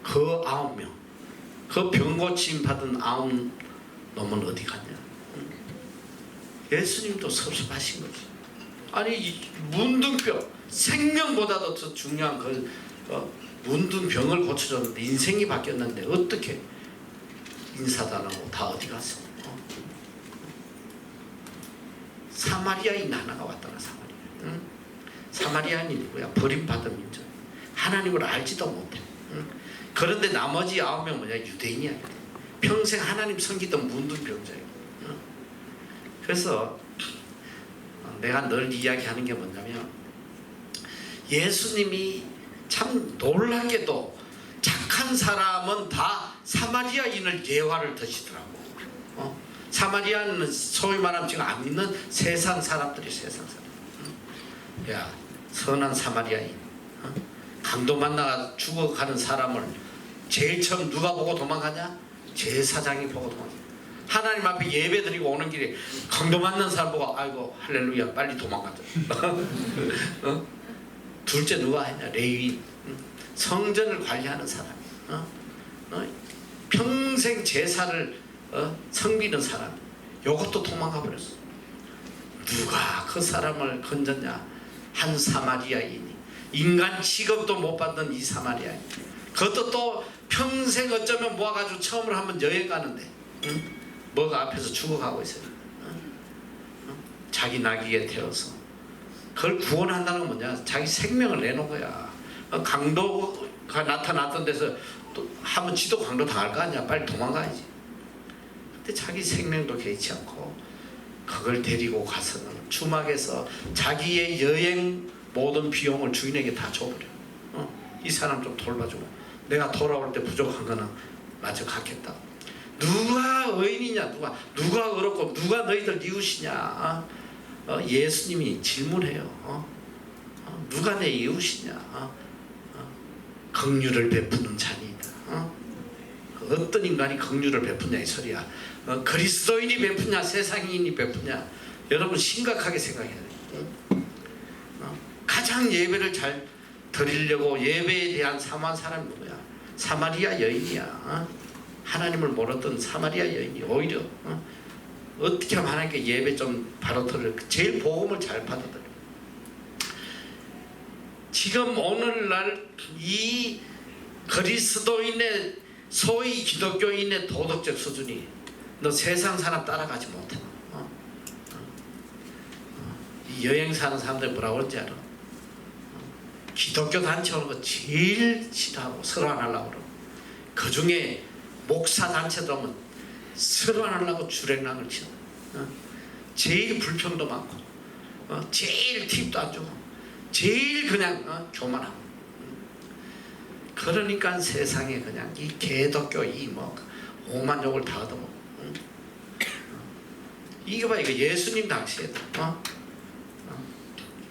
그 9명, 그 병고침 받은 9놈은 어디 갔냐. 예수님도 섭섭하신 거지. 아니 이 문둥병, 생명보다도 더 중요한 그 문둥병을 고쳐줬는데 인생이 바뀌었는데 어떻게 인사도 안 하고 다 어디 갔어? 사마리아인 하나가 왔더라. 사마리아인이 누구야? 버림받은 민족, 하나님을 알지도 못해. 그런데 나머지 9명 뭐냐? 유대인이야. 평생 하나님 섬기던 문둥병자예요. 그래서 내가 늘 이야기하는 게 뭐냐면, 예수님이 참 놀랍게도 착한 사람은 다 사마리아인을 예화를 드시더라고. 사마리아는 소위 말하면 지금 안 믿는 세상 사람들이, 세상 사람. 야, 선한 사마리아인, 강도 만나가 죽어가는 사람을 제일 처음 누가 보고 도망가냐? 제사장이 보고 도망가. 하나님 앞에 예배 드리고 오는 길에 강도 만난 사람 보고 아이고 할렐루야 빨리 도망가자. 둘째 누가 했냐? 레위인, 성전을 관리하는 사람, 평생 제사를 섬기는 사람, 요것도 도망가 버렸어. 누가 그 사람을 건졌냐? 한 사마리아인이, 인간 취급도 못 받는 이 사마리아인, 그것도 또 평생 어쩌면 모아가지고 처음으로 한번 여행 가는데 뭐가 앞에서 죽어가고 있어요. 자기 나귀에 태워서 그걸 구원한다는 건 뭐냐? 자기 생명을 내놓은 거야. 강도 나타났던 데서 또 한번 지도 강도 당할 거 아니야. 빨리 도망가야지. 근데 자기 생명도 개의치 않고 그걸 데리고 가서는 주막에서 자기의 여행 모든 비용을 주인에게 다 줘버려. 이 사람 좀 돌봐주고 내가 돌아올 때 부족한 거는 마저 갖겠다. 누가 의인이냐, 누가 의롭고 누가 너희들 이웃이냐. 예수님이 질문해요. 누가 내 이웃이냐. 긍휼을 베푸는 자니이다. 어떤 인간이 긍휼을 베푸냐 이 소리야. 그리스도인이 베푸냐 세상인이 베푸냐. 여러분 심각하게 생각해야 돼요. 가장 예배를 잘 드리려고 예배에 대한 사모한 사람이 누구야? 사마리아 여인이야. 하나님을 몰랐던 사마리아 여인이 오히려 어떻게 하면 하나님께 예배 좀 바로 드릴 제일 복음을 잘 받아들여. 지금 오늘날 이 그리스도인의 소위 기독교인의 도덕적 수준이 너 세상 사람 따라가지 못해. 이 여행 사는 사람들 뭐라고 그러는지 알아? 기독교 단체 오는 거 제일 싫어하고 서로 안 하려고 그러고 그 중에 목사 단체도 오면 서로 안 하려고 주랭랑을 치는 제일 불평도 많고 제일 팁도 안 주고 제일 그냥 교만하고 그러니까 세상에 그냥 이 개독교 이 뭐 오만 욕을 다 얻어먹고 이거 봐 이거 예수님 당시에도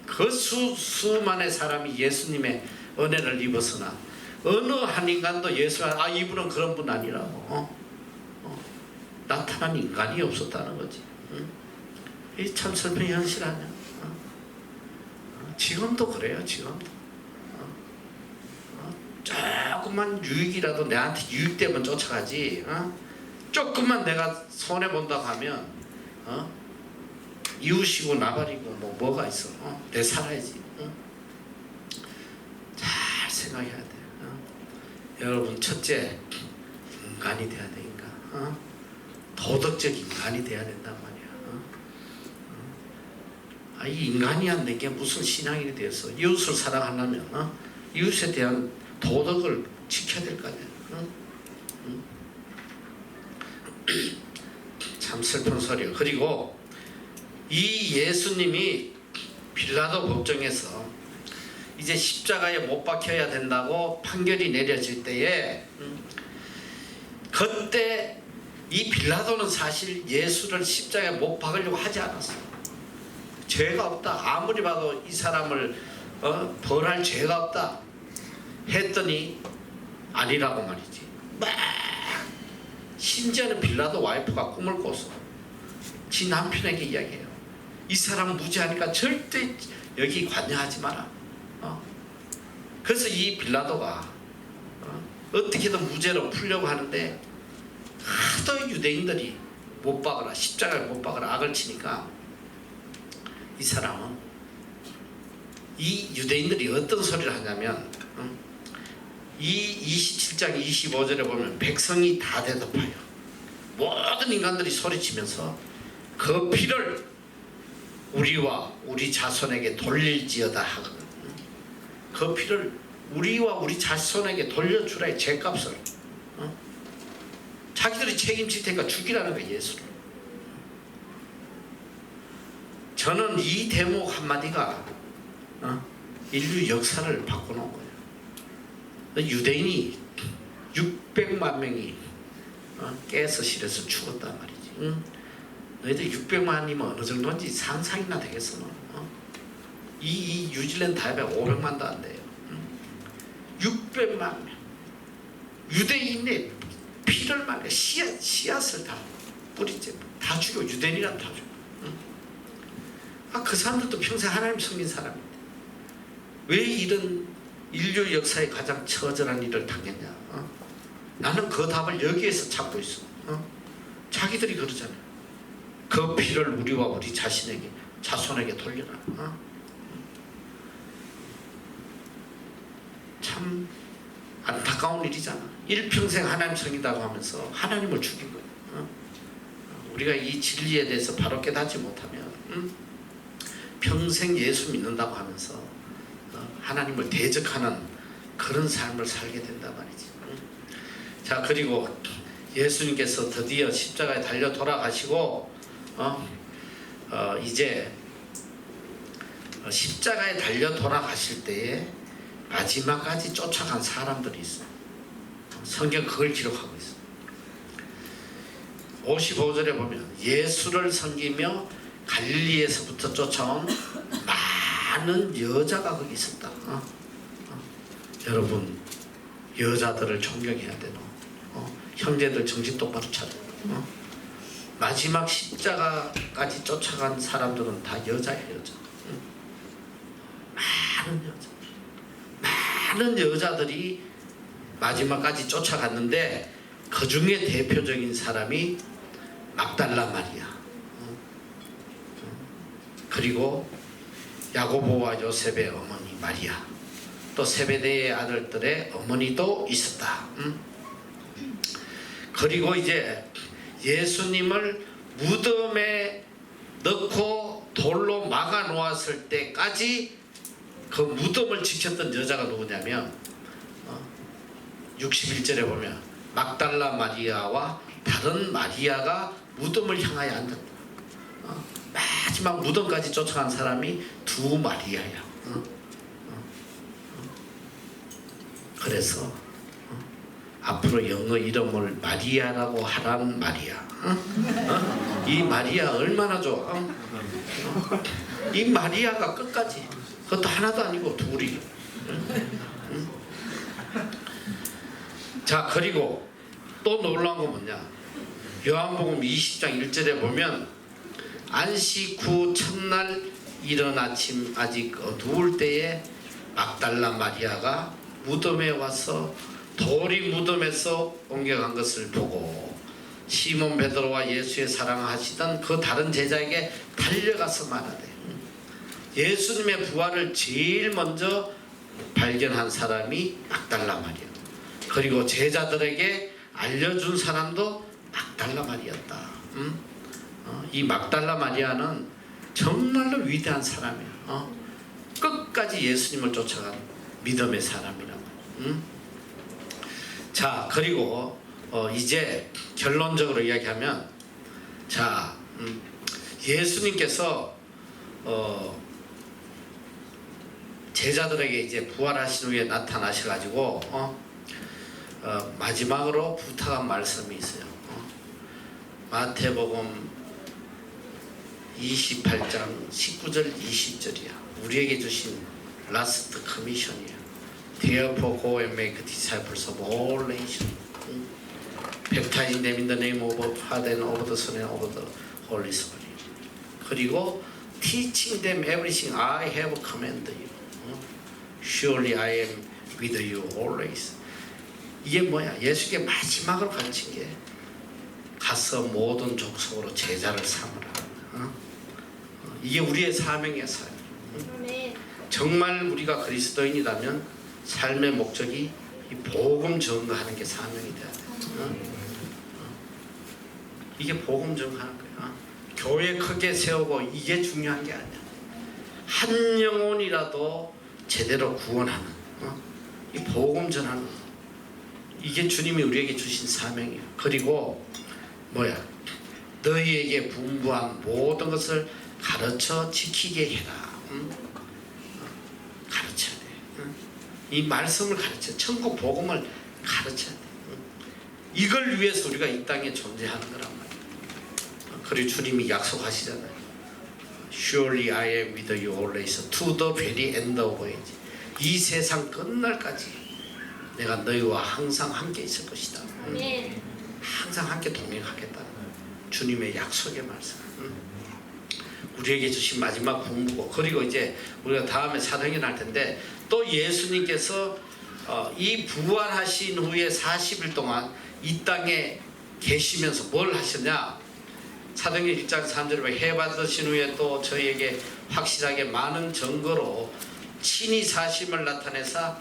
그 수많은 사람이 예수님의 은혜를 입었으나 어느 한 인간도 예수가 이분은 그런 분 아니라고 나타난 인간이 없었다는 거지. 이 참 슬픈 현실 아니야. 지금도 그래요. 지금도 조금만 유익이라도 내한테 유익되면 쫓아가지. 조금만 내가 손해본다고 하면 이웃이고 나발이고 뭐가 있어. 내 살아야지. 잘 생각해야 돼. 여러분 첫째 인간이 돼야 돼. 인간. 도덕적 인간이 돼야 된단 말이야. 이 인간이 안 된 게 무슨 신앙이 되어서 이웃을 사랑하려면 이웃에 대한 도덕을 지켜야 될 거 아니야. 참 슬픈 소리야. 그리고 이 예수님이 빌라도 법정에서 이제 십자가에 못 박혀야 된다고 판결이 내려질 때에 그때 이 빌라도는 사실 예수를 십자가에 못 박으려고 하지 않았어요. 죄가 없다. 아무리 봐도 이 사람을 벌할 죄가 없다 했더니 아니라고 말이지. 막 심지어는 빌라도 와이프가 꿈을 꿔서 지 남편에게 이야기해요. 이 사람 무죄하니까 절대 여기 관여하지 마라. 그래서 이 빌라도가 어떻게든 무죄로 풀려고 하는데 하도 유대인들이 못 박으라 십자가를 못 박으라 악을 치니까 이 사람은 이 유대인들이 어떤 소리를 하냐면 이 27장 25절에 보면 백성이 다 대답하여 모든 인간들이 소리치면서 그 피를 우리와 우리 자손에게 돌릴지어다 하거든. 그 피를 우리와 우리 자손에게 돌려주라. 죄값을 자기들이 책임질 테니까 죽이라는 거야. 예수를. 저는 이 대목 한마디가 인류 역사를 바꿔놓은 거예요. 유대인이 600만 명이 깨서 실에서 죽었단 말이지. 너희들 600만이면 어느 정도인지 상상이나 되겠어. 이 뉴질랜드 다이베 500만도 안 돼요. 600만 명 유대인의 피를 말해 씨앗을 다 뿌리째 다 죽여. 유대인이란 다 죽여. 그 사람들도 평생 하나님 섬긴 사람인데 왜 이런 인류 역사의 가장 처절한 일을 당했냐. 나는 그 답을 여기에서 찾고 있어. 자기들이 그러잖아요. 그 피를 우리와 우리 자신에게 자손에게 돌려라. 참 안타까운 일이잖아. 일평생 하나님 섬긴다고 하면서 하나님을 죽인 거야. 우리가 이 진리에 대해서 바로 깨닫지 못하면 평생 예수 믿는다고 하면서 하나님을 대적하는 그런 삶을 살게 된단 말이지. 자, 그리고 예수님께서 드디어 십자가에 달려 돌아가시고 이제 십자가에 달려 돌아가실 때에 마지막까지 쫓아간 사람들이 있어요. 성경 그걸 기록하고 있어요. 55절에 보면 예수를 섬기며 갈릴리에서부터 쫓아온 많은 여자가 거기 있었다. 여러분, 여자들을 존경해야 되노. 형제들 정신 똑바로 차려. 마지막 십자가까지 쫓아간 사람들은 다 여자예요. 여자. 많은 여자들이 마지막까지 쫓아갔는데 그 중에 대표적인 사람이 막달라 마리아, 그리고 야고보와 요셉의 어머니 마리아, 또 세베대의 아들들의 어머니도 있었다. 그리고 이제 예수님을 무덤에 넣고 돌로 막아 놓았을 때까지 그 무덤을 지켰던 여자가 누구냐면 61절에 보면 막달라 마리아와 다른 마리아가 무덤을 향하여 앉았다. 마지막 무덤까지 쫓아간 사람이 두 마리아야. 그래서 앞으로 영어 이름을 마리아라고 하란 말이야. 이 마리아 얼마나 좋아. 이 마리아가 끝까지, 그것도 하나도 아니고 둘이. 자, 그리고 또 놀라운 거 뭐냐, 요한복음 20장 1절에 보면 안식 후 첫날 이른 아침 아직 어두울 때에 막달라 마리아가 무덤에 와서 돌이 무덤에서 옮겨간 것을 보고 시몬 베드로와 예수의 사랑하시던 그 다른 제자에게 달려가서 말하되, 예수님의 부활을 제일 먼저 발견한 사람이 막달라 마리아, 그리고 제자들에게 알려준 사람도 막달라 마리아였다. 이 막달라 마리아는 정말로 위대한 사람이야. 끝까지 예수님을 쫓아간 믿음의 사람이란 말이야. 자, 그리고 이제 결론적으로 이야기하면, 자, 예수님께서 제자들에게 이제 부활하신 후에 나타나셔가지고 마지막으로 부탁한 말씀이 있어요. 마태복음 28장 19절 20절이야. 우리에게 주신 라스트 커미션이야. Therefore go and make disciples of all nations, baptizing them in the name of the Father and of the Son and of the Holy Spirit. 그리고 teaching them everything I have commanded you. Surely I am with you always. 이게 뭐야? 예수께 마지막으로 가르친 게 가서 모든 족속으로 제자를 삼으라. 이게 우리의 사명이야, 사명. 정말 우리가 그리스도인이라면 삶의 목적이 이 복음 전가하는 게 사명이 돼야 돼. 이게 복음 전가하는 거야. 교회 크게 세우고 이게 중요한 게 아니야. 한 영혼이라도 제대로 구원하는, 이 복음 전하는, 이게 주님이 우리에게 주신 사명이야. 그리고 뭐야? 너희에게 분부한 모든 것을 가르쳐 지키게 해라. 가르쳐야 돼. 이 말씀을 가르쳐, 천국 복음을 가르쳐야 돼. 이걸 위해서 우리가 이 땅에 존재하는 거란 말이야. 그리고 주님이 약속하시잖아요. Surely I am with you always to the very end of age. 이 세상 끝날까지 내가 너희와 항상 함께 있을 것이다. 항상 함께 동행하겠다는 주님의 약속의 말씀. 우리에게 주신 마지막 공부고, 그리고 이제 우리가 다음에 사도행전 할 텐데, 또 예수님께서 이 부활하신 후에 40일 동안 이 땅에 계시면서 뭘 하셨냐? 사도행전 1장 3절에 해 받으신 후에 또 저희에게 확실하게 많은 증거로 친히 사심을 나타내사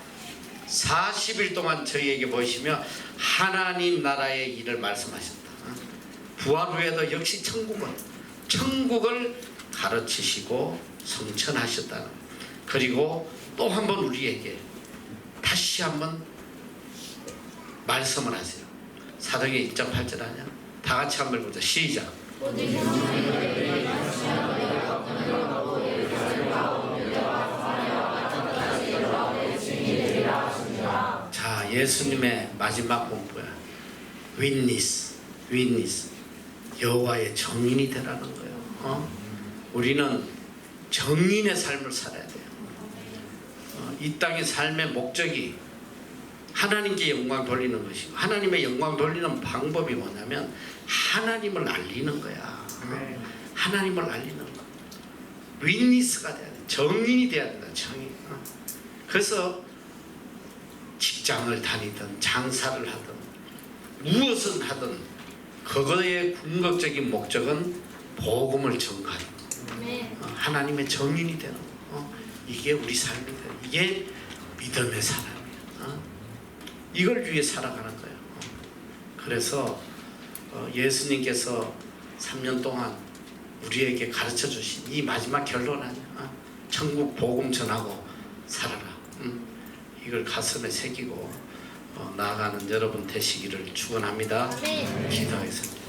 40일 동안 저희에게 보이시며 하나님 나라의 일을 말씀하셨다. 부활 후에도 역시 천국을 가르치시고 성천하셨다는, 그리고 또 한 번 우리에게 다시 한번 말씀을 하세요. 사도행전 1장 8절 아니야? 다 같이 한번 보자. 시작. 자, 예수님의 마지막 본부야. 윈니스, 윈니스. 여호와의 정인이 되라는 거예요. 우리는 정인의 삶을 살아야 돼요. 이 땅의 삶의 목적이 하나님께 영광 돌리는 것이고, 하나님의 영광 돌리는 방법이 뭐냐면 하나님을 알리는 거야. 하나님을 알리는 거. 윈니스가 돼야 돼. 정인이 돼야 된다. 정인. 그래서 직장을 다니든 장사를 하든 무엇을 하든 그거의 궁극적인 목적은 복음을 전가하는 거. 하나님의 정인이 되는 거. 이게 우리 삶이 돼. 이게 믿음의 사람이야. 이걸 위해 살아가는 거예요. 그래서 예수님께서 3년 동안 우리에게 가르쳐 주신 이 마지막 결론 아니야. 천국 복음 전하고 살아라. 이걸 가슴에 새기고 나아가는 여러분 되시기를 축원합니다. 기도하겠습니다.